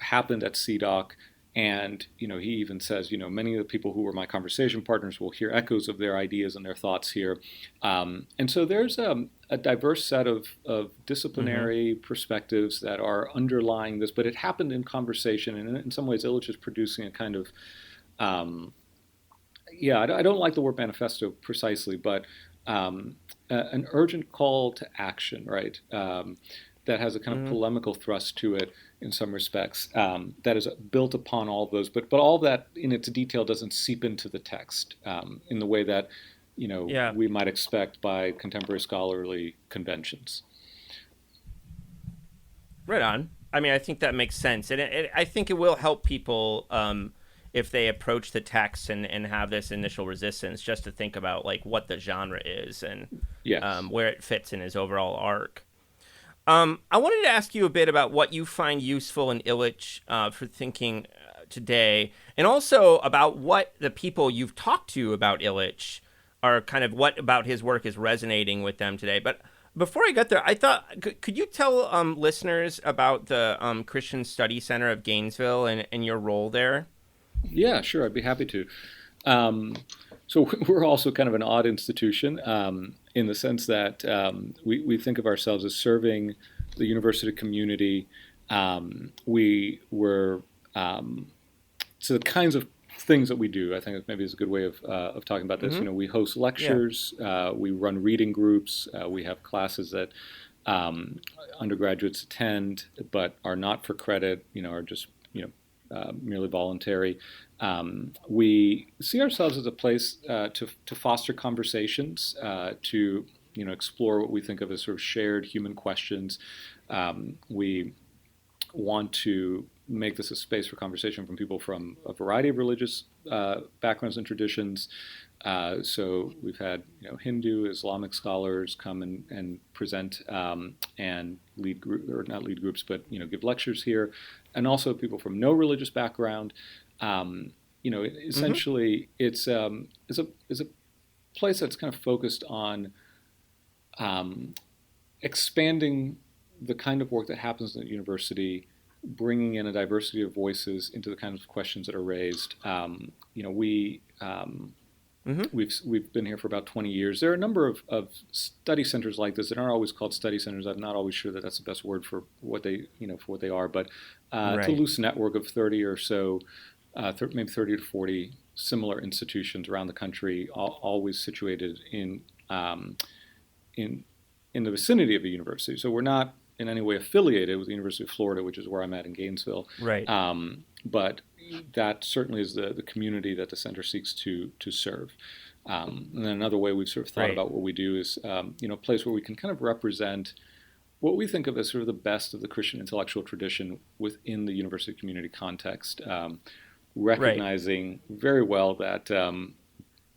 Speaker 2: happened at CDOC, and he even says many of the people who were my conversation partners will hear echoes of their ideas and their thoughts here, and so there's a diverse set of disciplinary perspectives that are underlying this, but it happened in conversation, and in some ways Illich is producing a kind of I don't like the word manifesto precisely, but an urgent call to action, right? That has a kind of polemical thrust to it in some respects, that is built upon all of those, but all that in its detail doesn't seep into the text in the way that we might expect by contemporary scholarly conventions.
Speaker 1: Right on. I mean, I think that makes sense, and I think it will help people if they approach the text and have this initial resistance, just to think about like what the genre is and where it fits in his overall arc. I wanted to ask you a bit about what you find useful in Illich for thinking today, and also about what the people you've talked to about Illich are kind of what about his work is resonating with them today. But before I got there, I thought, could you tell listeners about the Christian Study Center of Gainesville and your role there?
Speaker 2: Yeah, sure. I'd be happy to. So we're also kind of an odd institution in the sense that we think of ourselves as serving the university community. We were so the kinds of things that we do, I think maybe is a good way of talking about this. We host lectures, we run reading groups, we have classes that undergraduates attend but are not for credit, are just merely voluntary. We see ourselves as a place to foster conversations, to explore what we think of as sort of shared human questions. We want to make this a space for conversation from people from a variety of religious backgrounds and traditions. So we've had Hindu, Islamic scholars come and present and lead group, or not lead groups, but give lectures here, and also people from no religious background. Essentially, it's a place that's kind of focused on expanding the kind of work that happens in the university, bringing in a diversity of voices into the kinds of questions that are raised. We've been here for about 20 years. There are a number of study centers like this that aren't always called study centers. I'm not always sure that that's the best word for what they are, but it's a loose network of 30 or so, maybe 30 to 40 similar institutions around the country, always situated in the vicinity of a university. So we're not in any way affiliated with the University of Florida, which is where I'm at in Gainesville. Right. But that certainly is the community that the center seeks to serve. And then another way we've sort of thought about what we do is, a place where we can kind of represent what we think of as sort of the best of the Christian intellectual tradition within the university community context, recognizing very well that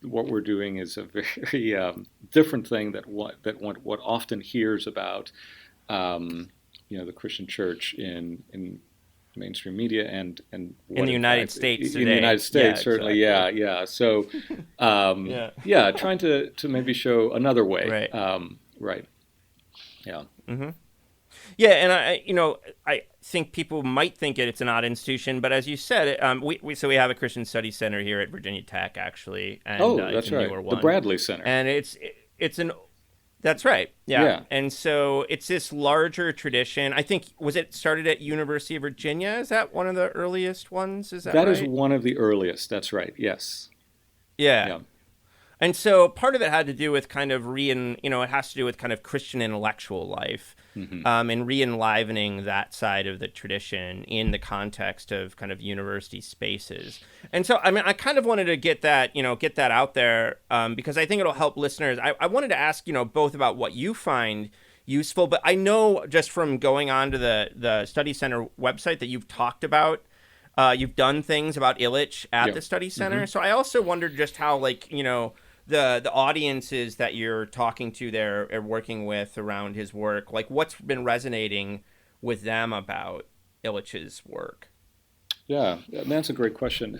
Speaker 2: what we're doing is a very different thing that what often hears about the Christian church in mainstream media and
Speaker 1: in the United States today.
Speaker 2: In the United States, certainly,
Speaker 1: exactly.
Speaker 2: yeah. So, trying to maybe show another way, right. Yeah.
Speaker 1: Mm-hmm. Yeah, and I think people might think it's an odd institution, but as you said, we have a Christian Studies Center here at Virginia Tech, actually. And,
Speaker 2: that's right, the Bradley Center,
Speaker 1: and it's an. That's right. Yeah. And so it's this larger tradition. I think, was it started at University of Virginia? Is that one of the earliest ones? Is that right?
Speaker 2: That is one of the earliest. That's right. Yes.
Speaker 1: Yeah. And so part of it had to do with kind of it has to do with kind of Christian intellectual life, and re-enlivening that side of the tradition in the context of kind of university spaces. And so, I kind of wanted to get that out there, because I think it'll help listeners. I wanted to ask, both about what you find useful, but I know just from going on to the Study Center website that you've talked about, you've done things about Illich at the Study Center. Mm-hmm. So I also wondered just how, the audiences that you're talking to there or working with around his work, what's been resonating with them about Illich's work?
Speaker 2: Yeah, that's a great question.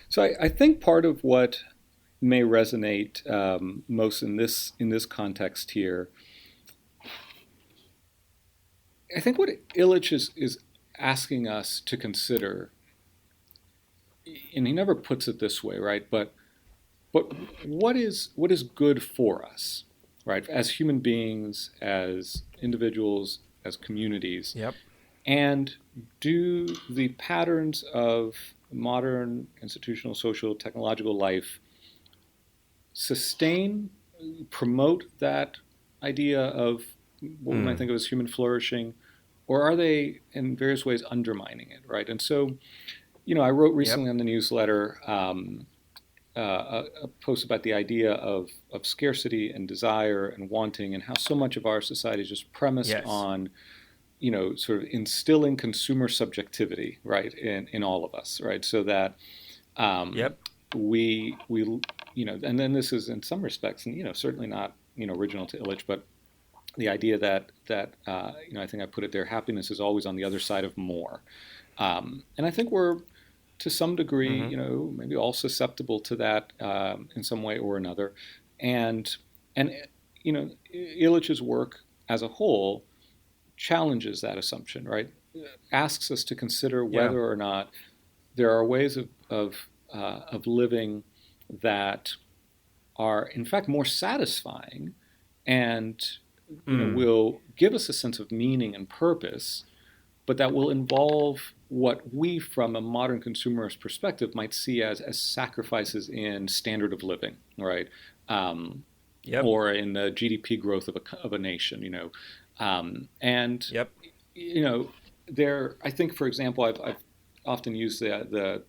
Speaker 2: So I think part of what may resonate most in this context here, I think what Illich is asking us to consider, and he never puts it this way, right? But what is good for us, right? As human beings, as individuals, as communities.
Speaker 1: Yep.
Speaker 2: And do the patterns of modern institutional, social, technological life sustain, promote that idea of what we might think of as human flourishing, or are they in various ways undermining it, right? And so, I wrote recently on the newsletter a post about the idea of scarcity and desire and wanting, and how so much of our society is just premised on, sort of instilling consumer subjectivity, right, in all of us, right, so that
Speaker 1: Yep.
Speaker 2: we and then this is in some respects, and certainly not original to Illich, but the idea that I think I put it there, happiness is always on the other side of more, and I think we're to some degree, maybe all susceptible to that in some way or another, and Illich's work as a whole challenges that assumption, right? Asks us to consider whether or not there are ways of living that are in fact more satisfying and will give us a sense of meaning and purpose, but that will involve what we, from a modern consumerist perspective, might see as sacrifices in standard of living, right? Or in the GDP growth of a nation, and there. I think, for example, I've often used the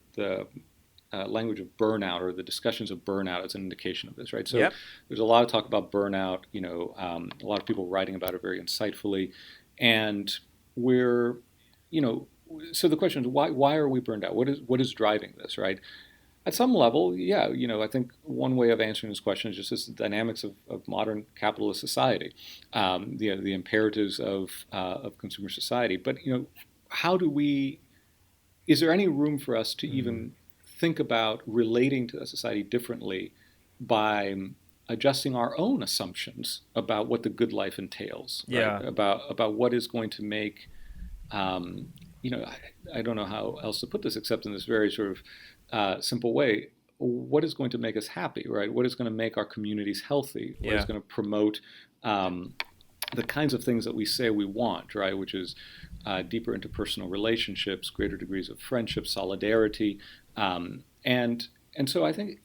Speaker 2: language of burnout, or the discussions of burnout, as an indication of this, right? So there's a lot of talk about burnout. A lot of people writing about it very insightfully, and we're, so the question is, why are we burned out? What is driving this, right? At some level, I think one way of answering this question is just this dynamics of modern capitalist society, the imperatives of consumer society. But how do we? Is there any room for us to even think about relating to a society differently by adjusting our own assumptions about what the good life entails? Right? About what is going to make. I don't know how else to put this except in this very sort of simple way. What is going to make us happy, right? What is going to make our communities healthy? What is going to promote the kinds of things that we say we want, right? Which is deeper interpersonal relationships, greater degrees of friendship, solidarity, and so I think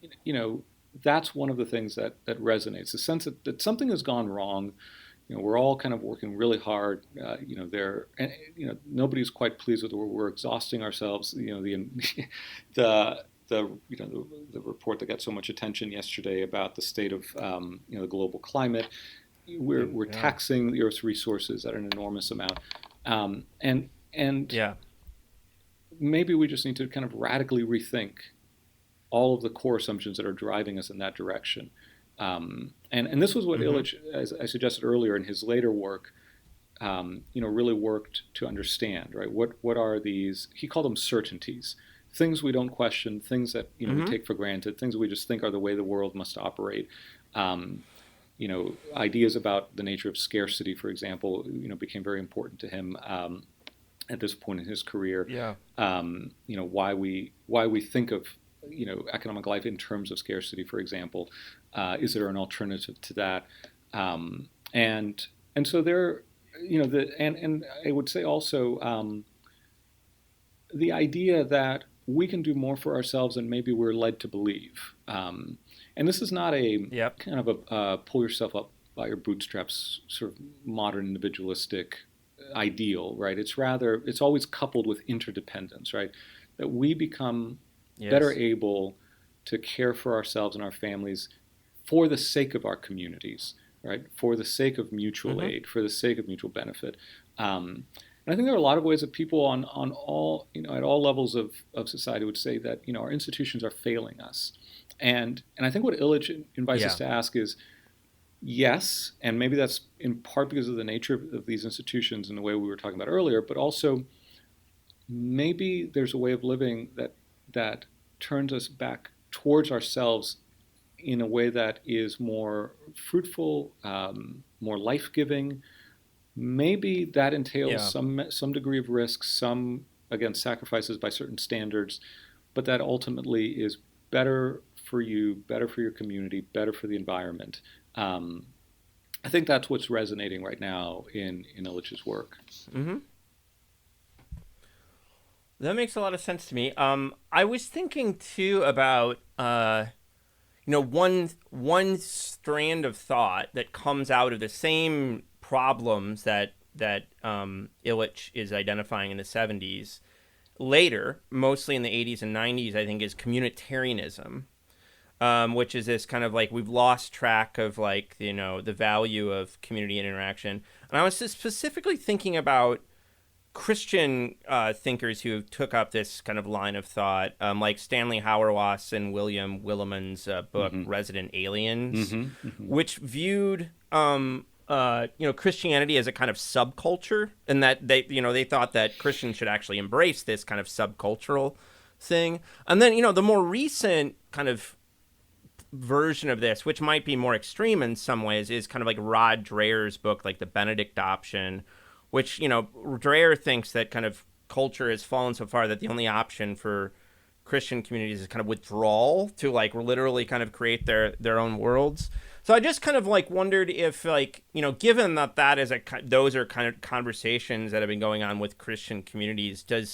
Speaker 2: that's one of the things that resonates. The sense that something has gone wrong. We're all kind of working really hard. Nobody's quite pleased with the work. We're exhausting ourselves. The report that got so much attention yesterday about the state of the global climate. We're taxing the Earth's resources at an enormous amount, and maybe we just need to kind of radically rethink all of the core assumptions that are driving us in that direction. And this was what Illich, as I suggested earlier, in his later work, really worked to understand, right? What are these? He called them certainties, things we don't question, things that we take for granted, things that we just think are the way the world must operate. Ideas about the nature of scarcity, for example, became very important to him at this point in his career. Why we think of economic life in terms of scarcity, for example. Is there an alternative to that? And so there, and I would say also the idea that we can do more for ourselves than maybe we're led to believe. And this is not a kind of a pull yourself up by your bootstraps sort of modern individualistic ideal, right? It's always coupled with interdependence, right? That we become better able to care for ourselves and our families for the sake of our communities, right? For the sake of mutual aid, for the sake of mutual benefit. And I think there are a lot of ways that people on all, at all levels of society would say that, our institutions are failing us. And I think what Illich invites us to ask is, yes, and maybe that's in part because of the nature of these institutions and the way we were talking about earlier, but also maybe there's a way of living that turns us back towards ourselves in a way that is more fruitful, more life-giving. Maybe that entails some degree of risk, some, again, sacrifices by certain standards, but that ultimately is better for you, better for your community, better for the environment. I think that's what's resonating right now in Illich's work.
Speaker 1: That makes a lot of sense to me. I was thinking too about one strand of thought that comes out of the same problems that Illich is identifying in the 70s. Later, mostly in the 80s and 90s, I think, is communitarianism, which is this kind of like we've lost track of the value of community and interaction. And I was just specifically thinking about Christian thinkers who took up this kind of line of thought, like Stanley Hauerwas and William Williman's book Resident Aliens, which viewed Christianity as a kind of subculture, and that they thought that Christians should actually embrace this kind of subcultural thing. And then the more recent kind of version of this, which might be more extreme in some ways, is kind of like Rod Dreher's book, like The Benedict Option, which, Dreher thinks that kind of culture has fallen so far that the only option for Christian communities is kind of withdrawal to like literally kind of create their own worlds. So I just kind of like wondered if given that those are kind of conversations that have been going on with Christian communities, do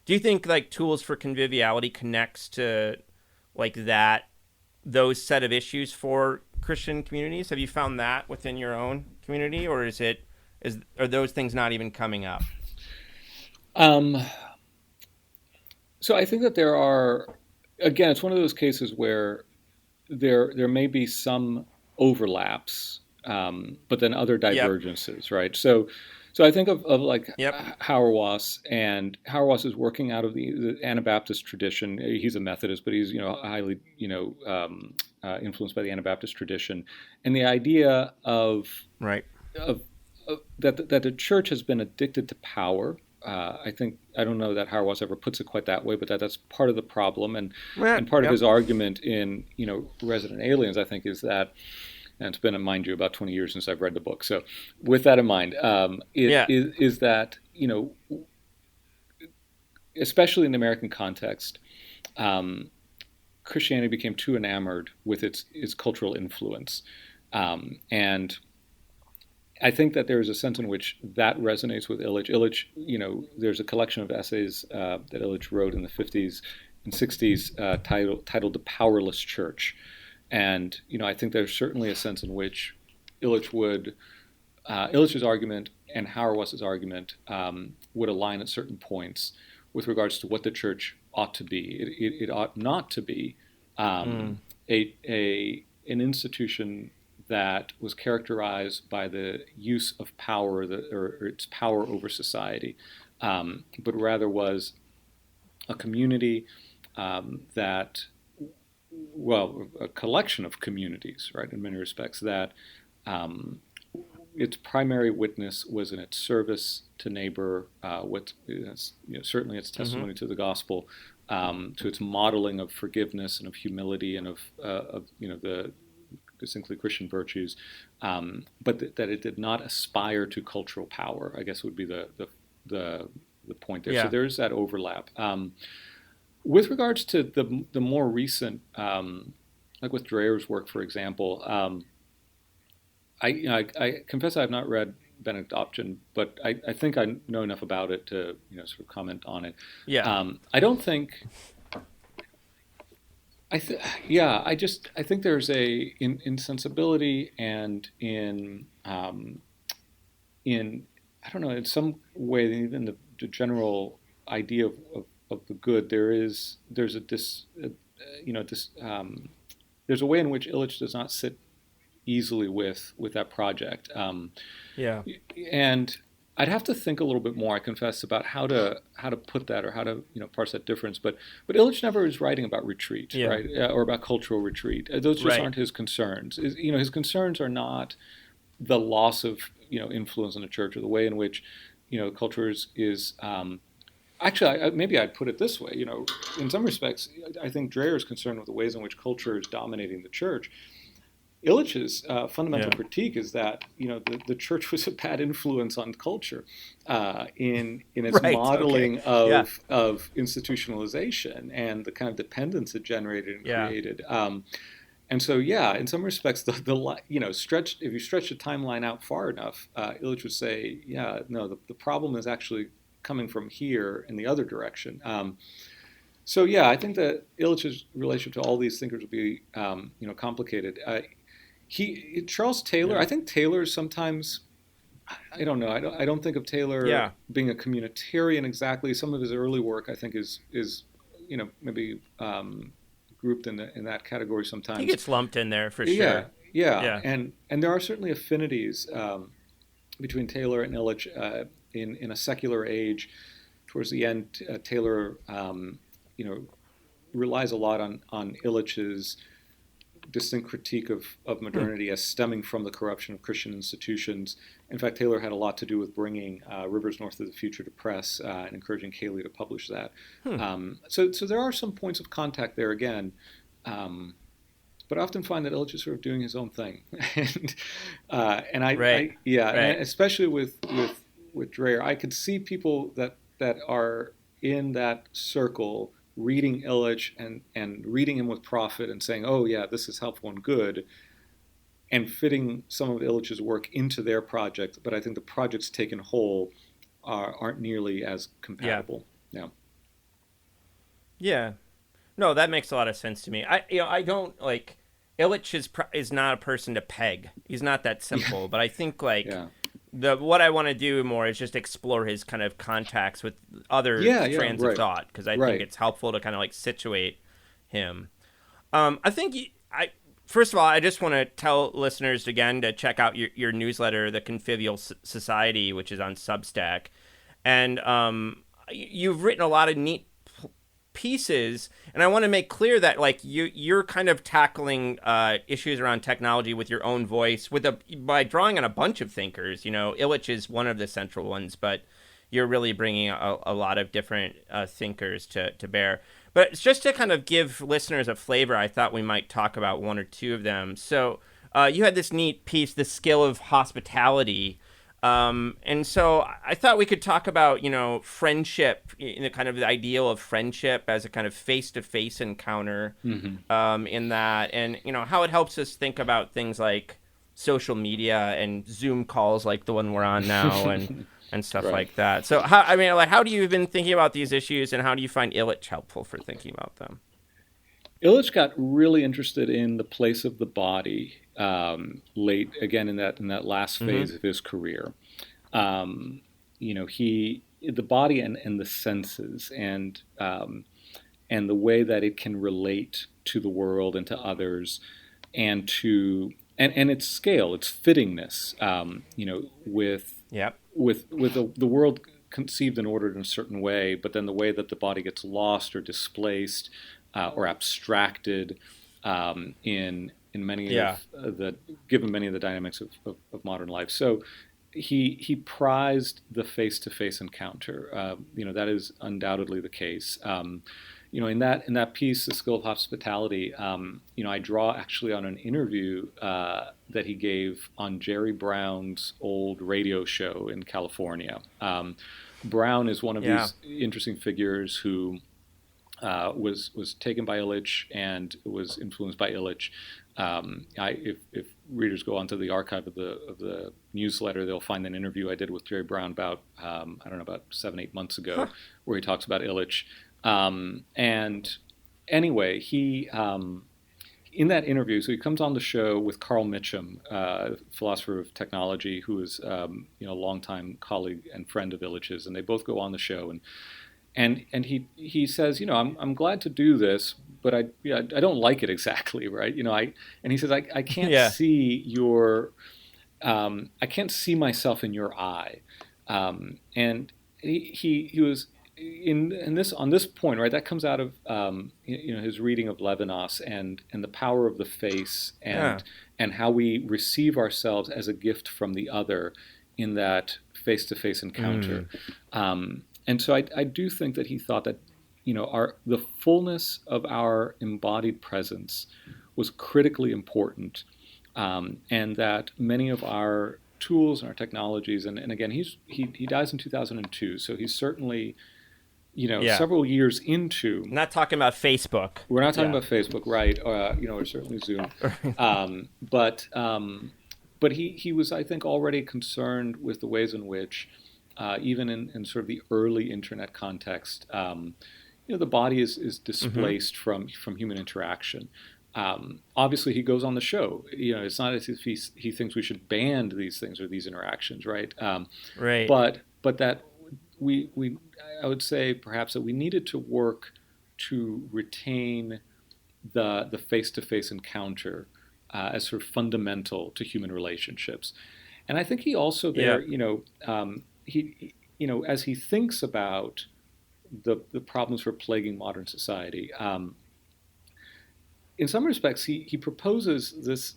Speaker 1: you think like tools for conviviality connects to like those set of issues for Christian communities? Have you found that within your own community, or are those things not even coming up?
Speaker 2: So I think that there are, again, it's one of those cases where there may be some overlaps, but then other divergences, right? So I think of like Hauerwas, and Hauerwas is working out of the Anabaptist tradition. He's a Methodist, but he's highly influenced by the Anabaptist tradition, and the idea of that the church has been addicted to power. I don't know that Hauerwas ever puts it quite that way, but that's part of the problem, and part of his argument in Resident Aliens, I think, is that, and it's been, mind you, about 20 years since I've read the book. So with that in mind, is that especially in the American context, Christianity became too enamored with its cultural influence, and I think that there is a sense in which that resonates with Illich. Illich, there's a collection of essays that Illich wrote in the 50s and 60s titled "The Powerless Church," and I think there's certainly a sense in which Illich's argument and Hauerwas's argument would align at certain points with regards to what the church ought to be. It ought not to be an institution that was characterized by the use of power or its power over society, but rather was a community a collection of communities, right, in many respects, that its primary witness was in its service to neighbor, certainly its testimony to the gospel, to its modeling of forgiveness and of humility and of the distinctly Christian virtues, but that it did not aspire to cultural power, I guess would be the point there. Yeah. So there's that overlap. With regards to the more recent, like with Dreher's work, for example, I confess I have not read Benedict Option, but I think I know enough about it to sort of comment on it.
Speaker 1: Yeah.
Speaker 2: I don't think. I think there's a insensibility and in I don't know, in some way, even the general idea of the good, there's a way in which Illich does not sit easily with that project. And I'd have to think a little bit more, I confess, about how to put that, or how to parse that difference. But Illich never is writing about retreat, right, or about cultural retreat. Those just aren't his concerns. His concerns are not the loss of influence in the church, or the way in which culture is. Actually, maybe I'd put it this way. In some respects, I think Dreher is concerned with the ways in which culture is dominating the church. Illich's fundamental critique is that the church was a bad influence on culture in its modeling of institutionalization and the kind of dependence it generated and created. And so, in some respects, if you stretch the timeline out far enough, Illich would say, the problem is actually coming from here in the other direction. I think that Illich's relationship to all these thinkers would be complicated. Charles Taylor, I think Taylor sometimes, I don't know, I don't think of Taylor being a communitarian exactly. Some of his early work, I think, is maybe grouped in that category sometimes.
Speaker 1: He gets lumped in there for sure.
Speaker 2: Yeah. And there are certainly affinities between Taylor and Illich. in a secular age, towards the end, Taylor, relies a lot on Illich's distinct critique of modernity as stemming from the corruption of Christian institutions. In fact, Taylor had a lot to do with bringing Rivers North of the Future to press and encouraging Cayley to publish that. So there are some points of contact there again, but I often find that Illich is sort of doing his own thing, and and especially with Dreyer, I could see people that are in that circle reading Illich and reading him with profit and saying, oh yeah, this is helpful and good, and fitting some of Illich's work into their project, but I think the projects taken whole aren't nearly as compatible.
Speaker 1: Yeah. No, that makes a lot of sense to me. I don't like Illich is not a person to peg. He's not that simple, but I think what I want to do more is just explore his kind of contacts with other strands of thought, because I think it's helpful to kind of like situate him. I think first of all, I just want to tell listeners again to check out your newsletter, The Convivial Society, which is on Substack, and you've written a lot of neat pieces, and I want to make clear that like you're kind of tackling issues around technology with your own voice, by drawing on a bunch of thinkers. Illich is one of the central ones, but you're really bringing a lot of different thinkers to bear. But it's just to kind of give listeners a flavor, I thought we might talk about one or two of them. So you had this neat piece, The Skill of Hospitality. And so I thought we could talk about, friendship, the kind of the ideal of friendship as a kind of face-to-face encounter in that, and, how it helps us think about things like social media and Zoom calls like the one we're on now and stuff like that. So, how do you been thinking about these issues, and how do you find Illich helpful for thinking about them?
Speaker 2: Illich got really interested in the place of the body late, again, in that last phase of his career. The body and the senses and the way that it can relate to the world and to others, and its scale, its fittingness, with the world conceived and ordered in a certain way, but then the way that the body gets lost or displaced or abstracted in many of the dynamics of modern life. So he prized the face-to-face encounter. That is undoubtedly the case. In that piece, The Skill of Hospitality, I draw actually on an interview that he gave on Jerry Brown's old radio show in California. Brown is one of these interesting figures who was taken by Illich and was influenced by Illich. If readers go onto the archive of the newsletter, they'll find an interview I did with Jerry Brown about 7-8 months ago, where he talks about Illich. And anyway, he in that interview, so he comes on the show with Carl Mitchum, philosopher of technology, who is a longtime colleague and friend of Illich's, and they both go on the show and he says, I'm glad to do this, but I don't like it exactly, right? And he says, I can't see I can't see myself in your eye, and he was on this point, right? That comes out of his reading of Levinas and the power of the face and how we receive ourselves as a gift from the other in that face-to-face encounter. And so I do think that he thought that the fullness of our embodied presence was critically important, and that many of our tools and our technologies, and again, he dies in 2002, so he's certainly several years into.
Speaker 1: Not talking about Facebook.
Speaker 2: We're not talking about Facebook, right? Or certainly Zoom. But he was, I think, already concerned with the ways in which, even in sort of the early internet context, the body is displaced from human interaction. Obviously, he goes on the show. It's not as if he thinks we should ban these things or these interactions, right?
Speaker 1: Right.
Speaker 2: But that I would say perhaps that we needed to work to retain the face-to-face encounter as sort of fundamental to human relationships. And I think he also there, as he thinks about the problems that are plaguing modern society, in some respects, he proposes this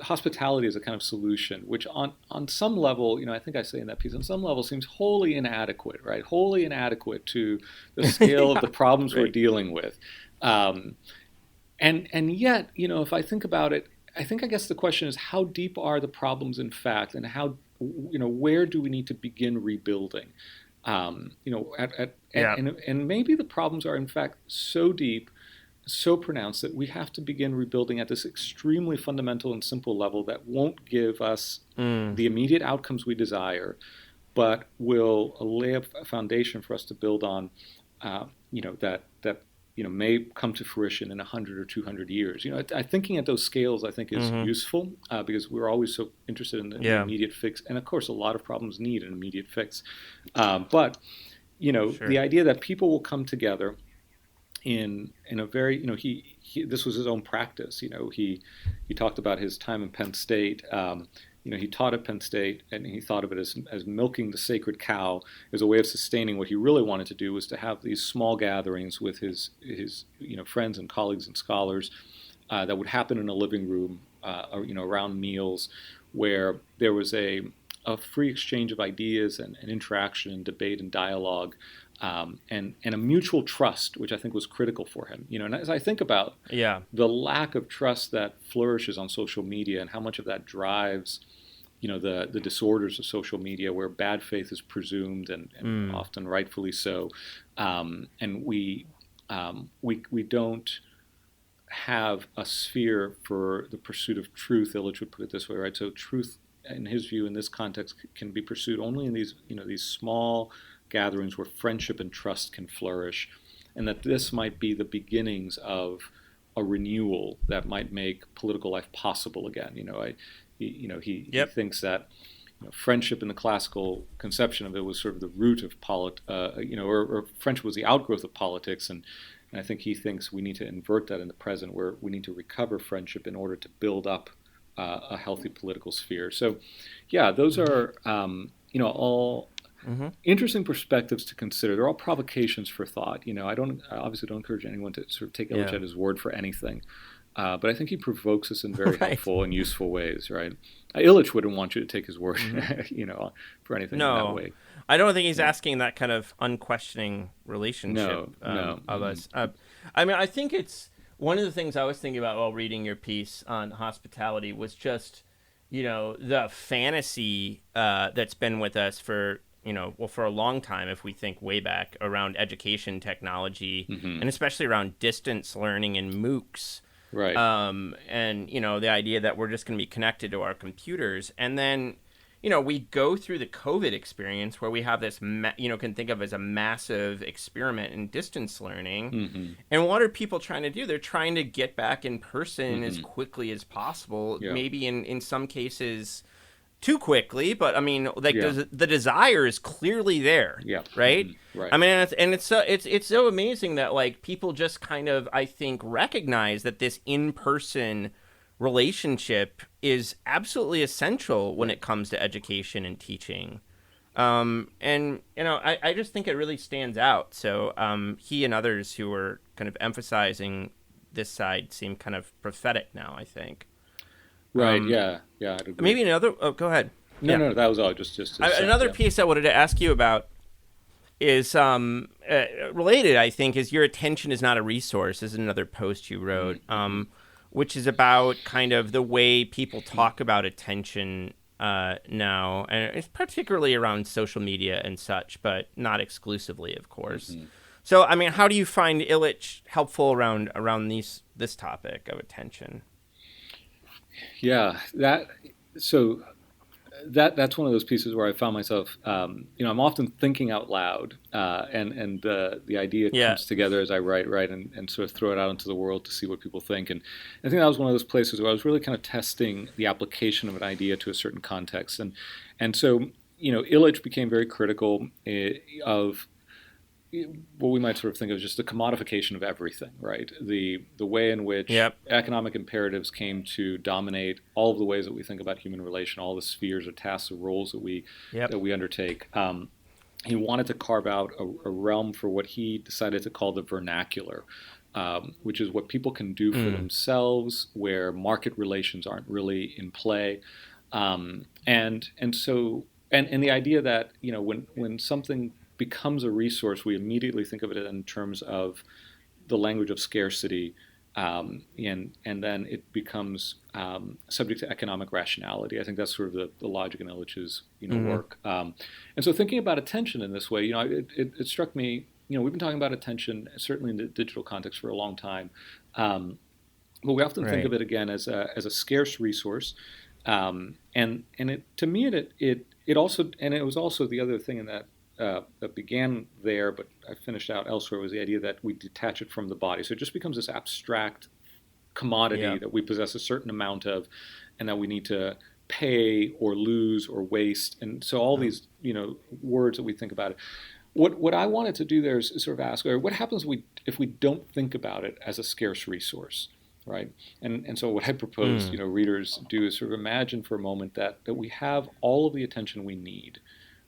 Speaker 2: hospitality as a kind of solution, which on some level, I think I say in that piece, on some level seems wholly inadequate, right? Wholly inadequate to the scale of the problems we're dealing with. And yet, if I think about it, I guess the question is, how deep are the problems in fact, and how, where do we need to begin rebuilding? And maybe the problems are in fact so deep, so pronounced, that we have to begin rebuilding at this extremely fundamental and simple level that won't give us the immediate outcomes we desire, but will lay a foundation for us to build on, that may come to fruition in 100 or 200 years. Thinking at those scales, I think, is useful because we're always so interested in the immediate fix. And of course, a lot of problems need an immediate fix. But the idea that people will come together in a very, he this was his own practice. He talked about his time in Penn State. He taught at Penn State, and he thought of it as milking the sacred cow as a way of sustaining what he really wanted to do, was to have these small gatherings with his friends and colleagues and scholars that would happen in a living room, around meals, where there was a free exchange of ideas and interaction and debate and dialogue, and a mutual trust, which I think was critical for him. And as I think about the lack of trust that flourishes on social media and how much of that drives, the disorders of social media, where bad faith is presumed and often rightfully so, and we don't have a sphere for the pursuit of truth. Illich would put it this way, right? So truth, in his view, in this context, can be pursued only in these small gatherings where friendship and trust can flourish, and that this might be the beginnings of a renewal that might make political life possible again. He thinks that friendship in the classical conception of it was sort of the root of or friendship was the outgrowth of politics, and I think he thinks we need to invert that in the present, where we need to recover friendship in order to build up a healthy political sphere. So, those are all interesting perspectives to consider. They're all provocations for thought. I obviously don't encourage anyone to sort of take Illich at his word for anything, but I think he provokes us in very helpful and useful ways. Right? Illich wouldn't want you to take his word, for anything in that way.
Speaker 1: I don't think he's asking that kind of unquestioning relationship of us. I think it's one of the things I was thinking about while reading your piece on hospitality was just, the fantasy that's been with us for for a long time, if we think way back, around education technology, and especially around distance learning and MOOCs.
Speaker 2: Right.
Speaker 1: And, the idea that we're just going to be connected to our computers. And then, we go through the COVID experience where we have this, can think of as a massive experiment in distance learning. And what are people trying to do? They're trying to get back in person as quickly as possible, maybe in some cases too quickly, but the desire is clearly there, right? Right. It's so amazing that people just kind of, I think, recognize that this in-person relationship is absolutely essential when it comes to education and teaching. I just think it really stands out. So he and others who are kind of emphasizing this side seem kind of prophetic now, I think.
Speaker 2: Right. I'd agree.
Speaker 1: Maybe another. Oh, go ahead.
Speaker 2: No, that was all. Just
Speaker 1: another piece I wanted to ask you about is related. I think is your attention is not a resource. This is another post you wrote, which is about kind of the way people talk about attention now, and it's particularly around social media and such, but not exclusively, of course. So, how do you find Illich helpful around this topic of attention?
Speaker 2: That's one of those pieces where I found myself, I'm often thinking out loud, and the idea comes together as I write, and sort of throw it out into the world to see what people think. And I think that was one of those places where I was really kind of testing the application of an idea to a certain context. And so, Illich became very critical of what we might sort of think of as just the commodification of everything, right? The way in which economic imperatives came to dominate all of the ways that we think about human relation, all the spheres or tasks or roles that we undertake. he wanted to carve out a realm for what he decided to call the vernacular, which is what people can do for themselves, where market relations aren't really in play, and the idea that when something becomes a resource, we immediately think of it in terms of the language of scarcity, and then it becomes subject to economic rationality. I think that's sort of the logic in Illich's work. And so thinking about attention in this way, it struck me. We've been talking about attention certainly in the digital context for a long time, but we often think of it again as a scarce resource. And to me it also, and it was also the other thing in that began there, but I finished out elsewhere, was the idea that we detach it from the body. So it just becomes this abstract commodity that we possess a certain amount of, and that we need to pay or lose or waste. And so all these words that we think about it. What I wanted to do there is sort of ask, what happens if we don't think about it as a scarce resource? Right, and so what I propose, readers do is sort of imagine for a moment that we have all of the attention we need,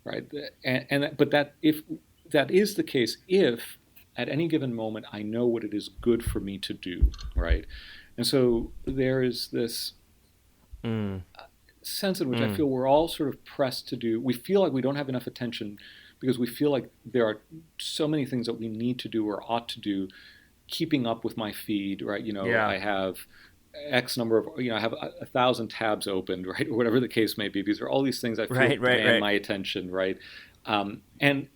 Speaker 2: right? But that if that is the case, if at any given moment I know what it is good for me to do, right? And so there is this sense in which I feel we're all sort of pressed to do. We feel like we don't have enough attention because we feel like there are so many things that we need to do or ought to do. Keeping up with my feed, right? I have X number of, I have 1,000 tabs opened, right? Or whatever the case may be. These are all these things I feel demand my attention, right? And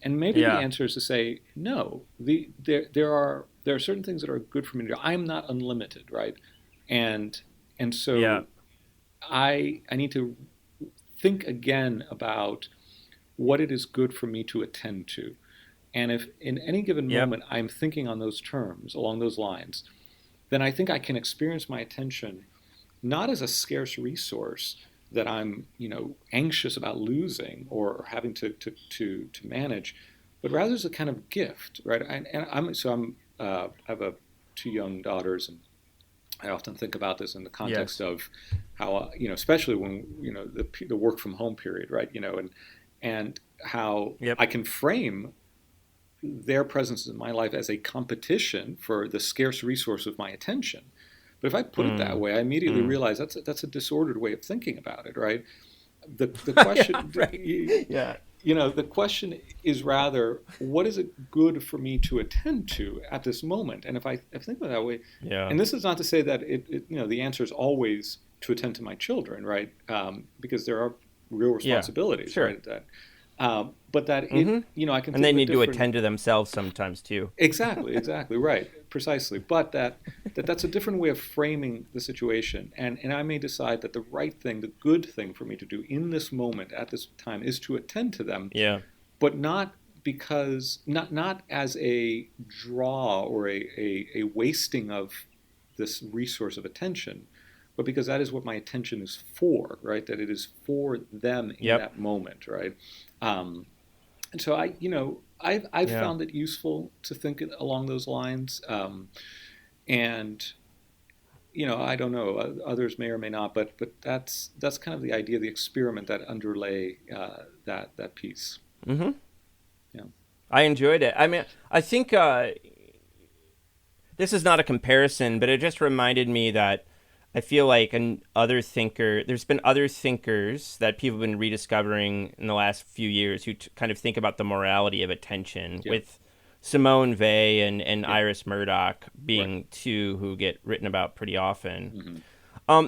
Speaker 2: maybe the answer is to say, no, there are certain things that are good for me to do. I'm not unlimited, right? And so I need to think again about what it is good for me to attend to. And if in any given moment I'm thinking on those terms, along those lines, then I think I can experience my attention not as a scarce resource that I'm, anxious about losing or having to manage, but rather as a kind of gift, right? I have 2 young daughters, and I often think about this in the context of how, especially when the work from home period, right? And how I can frame their presence in my life as a competition for the scarce resource of my attention. But if I put it that way, I immediately realize that's a disordered way of thinking about it, right? The question, the question is rather, what is it good for me to attend to at this moment? And if I think of it that way, and this is not to say that the answer is always to attend to my children, right? Because there are real responsibilities, right? But that I can.
Speaker 1: And they need to attend to themselves sometimes too.
Speaker 2: Exactly, right, precisely. But that's a different way of framing the situation, and I may decide that the right thing, the good thing for me to do in this moment, at this time, is to attend to them. But not because not as a draw or a wasting of this resource of attention, but because that is what my attention is for, right? That it is for them in that moment, right? And so I've found it useful to think along those lines, and I don't know, others may or may not, but that's kind of the idea, the experiment that underlay that piece.
Speaker 1: Mm-hmm. Yeah, I enjoyed it. I mean, I think this is not a comparison, but it just reminded me that I feel like there's been other thinkers that people have been rediscovering in the last few years who kind of think about the morality of attention, with Simone Weil and Iris Murdoch being two who get written about pretty often.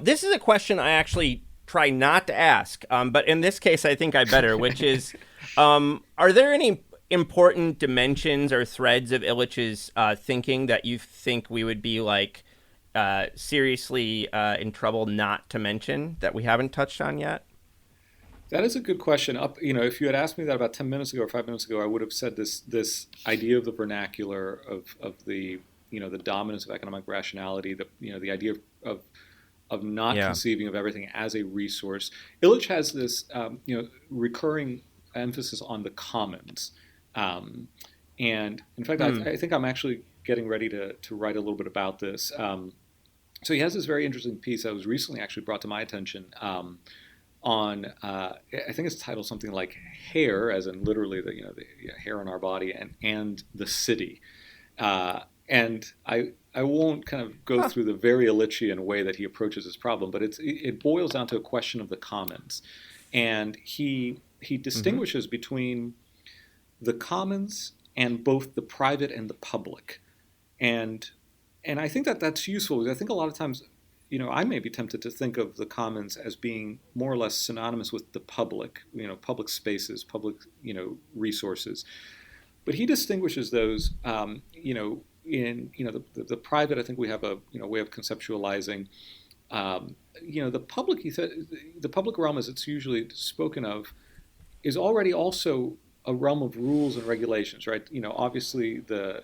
Speaker 1: This is a question I actually try not to ask, but in this case I think I better, which is, are there any important dimensions or threads of Illich's thinking that you think we would be seriously in trouble not to mention that we haven't touched on yet?
Speaker 2: That is a good question. If you had asked me that about 10 minutes ago or 5 minutes ago, I would have said this idea of the vernacular of the the dominance of economic rationality, the idea of not conceiving of everything as a resource. Illich has this recurring emphasis on the commons, and in fact, I think I'm actually getting ready to write a little bit about this. So he has this very interesting piece that was recently actually brought to my attention on I think it's titled something like hair, as in literally the hair on our body, and the city. And I won't kind of go through the very Illichian way that he approaches this problem, but it boils down to a question of the commons, and he distinguishes between the commons and both the private and the public, and I think that that's useful because I think a lot of times, I may be tempted to think of the commons as being more or less synonymous with the public, public spaces, public, resources. But he distinguishes those, in, the private. I think we have a, way of conceptualizing, the public. He said, the public realm, as it's usually spoken of, is already also a realm of rules and regulations, right? Obviously the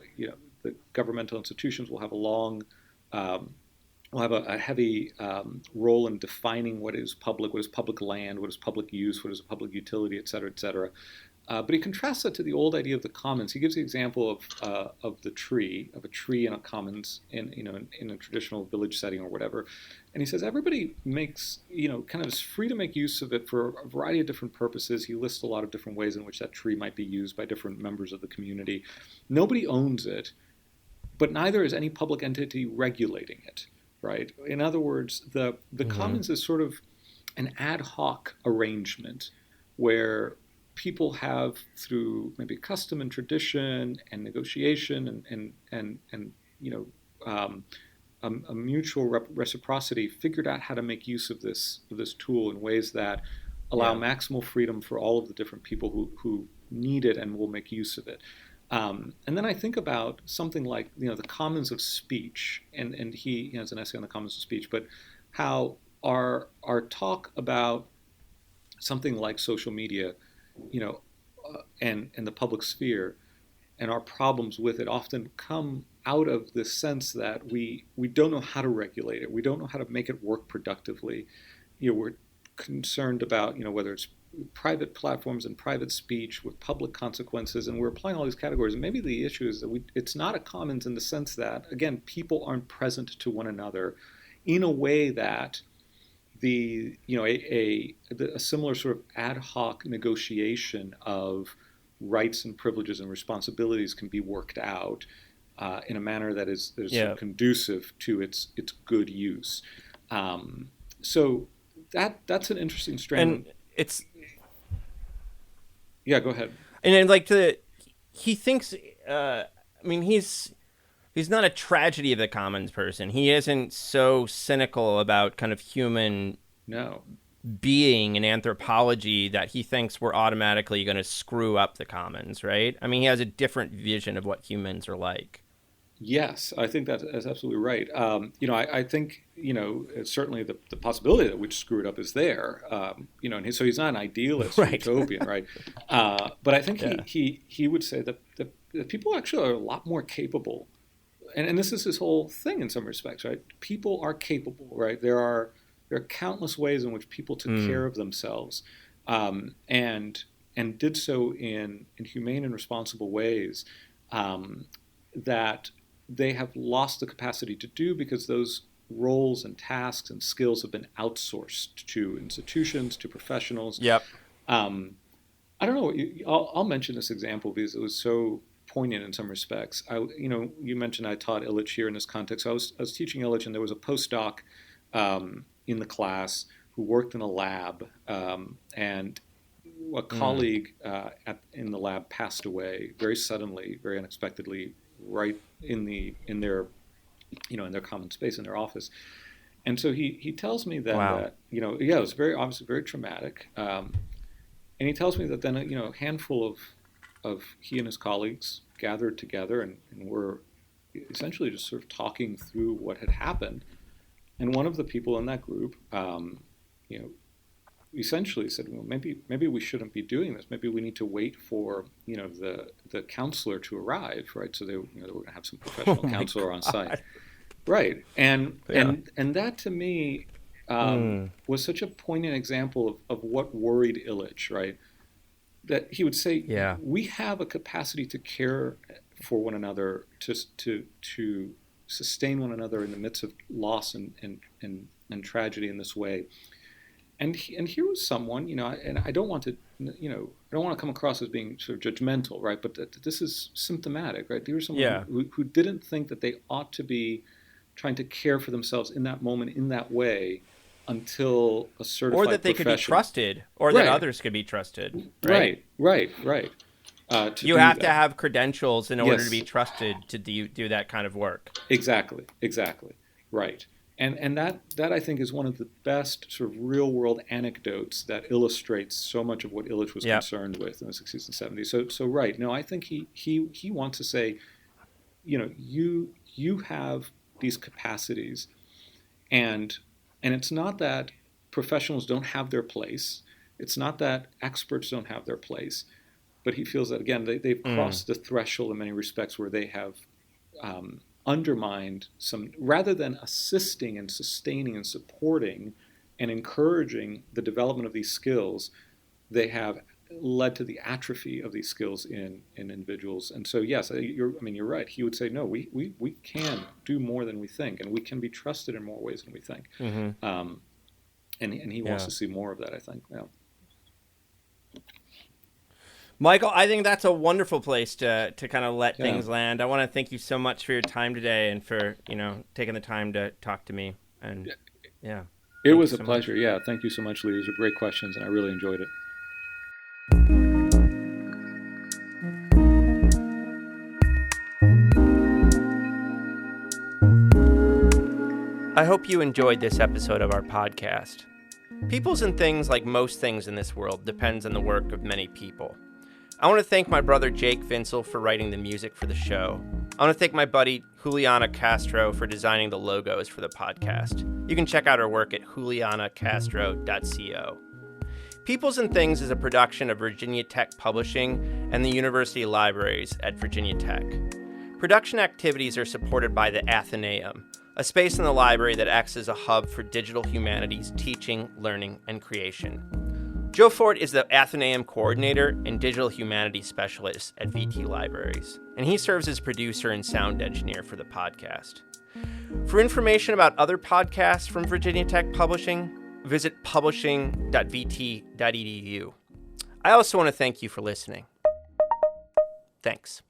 Speaker 2: governmental institutions will have will have a heavy role in defining what is public land, what is public use, what is a public utility, et cetera, et cetera. But he contrasts that to the old idea of the commons. He gives the example of a tree in a commons in a traditional village setting or whatever, and he says everybody makes kind of is free to make use of it for a variety of different purposes. He lists a lot of different ways in which that tree might be used by different members of the community. Nobody owns it, but neither is any public entity regulating it. Right. In other words, the commons is sort of an ad hoc arrangement where people have, through maybe custom and tradition and negotiation and a mutual reciprocity, figured out how to make use of this tool in ways that allow maximal freedom for all of the different people who need it and will make use of it. And then I think about something like the commons of speech, and he has an essay on the commons of speech, but how our talk about something like social media, and the public sphere, and our problems with it often come out of this sense that we don't know how to regulate it, we don't know how to make it work productively. We're concerned about whether it's private platforms and private speech with public consequences, and we're applying all these categories. And maybe the issue is that it's not a commons in the sense that, again, people aren't present to one another in a way that a similar sort of ad hoc negotiation of rights and privileges and responsibilities can be worked out in a manner that is sort of conducive to its good use. So that's an interesting strand.
Speaker 1: And it's
Speaker 2: go ahead.
Speaker 1: And then, he thinks, he's not a tragedy of the commons person. He isn't so cynical about kind of human being and anthropology that he thinks we're automatically going to screw up the commons, right? He has a different vision of what humans are like.
Speaker 2: Yes, I think that's absolutely right. I think, certainly the possibility that we'd screw it up is there. And so he's not an idealist or utopian, right? But I think he would say that people actually are a lot more capable. And this is his whole thing in some respects, right? People are capable, right? There are countless ways in which people took care of themselves and did so in humane and responsible ways that they have lost the capacity to do because those roles and tasks and skills have been outsourced to institutions, to professionals.
Speaker 1: Yep.
Speaker 2: I don't know. I'll mention this example because it was so poignant in some respects. You mentioned I taught Illich here in this context. I was teaching Illich, and there was a postdoc in the class who worked in a lab, and a colleague in the lab passed away very suddenly, very unexpectedly, right in their common space in their office. And so he tells me then that it was very obviously very traumatic, and he tells me that then a handful of he and his colleagues gathered together and were essentially just sort of talking through what had happened. And one of the people in that group essentially said, well, maybe we shouldn't be doing this. Maybe we need to wait for the counselor to arrive, right? So they were going to have some professional counselor on site, right? And that to me was such a poignant example of what worried Illich, right? That he would say, we have a capacity to care for one another, to sustain one another in the midst of loss and tragedy in this way. And here was someone, and I don't want to, I don't want to come across as being sort of judgmental, right? But this is symptomatic, right? Here was someone who didn't think that they ought to be trying to care for themselves in that moment, in that way, until a certified
Speaker 1: or that they could be trusted, or
Speaker 2: right.
Speaker 1: that others could be trusted.
Speaker 2: Right.
Speaker 1: You have to have credentials in order to be trusted to do that kind of work.
Speaker 2: Exactly. Right. And that I think is one of the best sort of real world anecdotes that illustrates so much of what Illich was concerned with in the 60s and 70s. So right. No, I think he wants to say, you have these capacities, and it's not that professionals don't have their place. It's not that experts don't have their place, but he feels that, again, they've crossed the threshold in many respects where they have undermined some, rather than assisting and sustaining and supporting and encouraging the development of these skills, they have led to the atrophy of these skills in individuals. And so, yes, you're right. He would say, no, we can do more than we think, and we can be trusted in more ways than we think. And he wants to see more of that, I think. Yeah.
Speaker 1: Michael, I think that's a wonderful place to kind of let things land. I want to thank you so much for your time today and for, taking the time to talk to me. And
Speaker 2: it was a pleasure. Yeah. Thank you so much, Lee. Those were great questions, and I really enjoyed it.
Speaker 1: I hope you enjoyed this episode of our podcast. Peoples and things, like most things in this world, depends on the work of many people. I want to thank my brother Jake Vinsel for writing the music for the show. I want to thank my buddy Juliana Castro for designing the logos for the podcast. You can check out her work at julianacastro.co. Peoples and Things is a production of Virginia Tech Publishing and the University Libraries at Virginia Tech. Production activities are supported by the Athenaeum, a space in the library that acts as a hub for digital humanities teaching, learning, and creation. Joe Ford is the Athenaeum coordinator and digital humanities specialist at VT Libraries, and he serves as producer and sound engineer for the podcast. For information about other podcasts from Virginia Tech Publishing, visit publishing.vt.edu. I also want to thank you for listening. Thanks.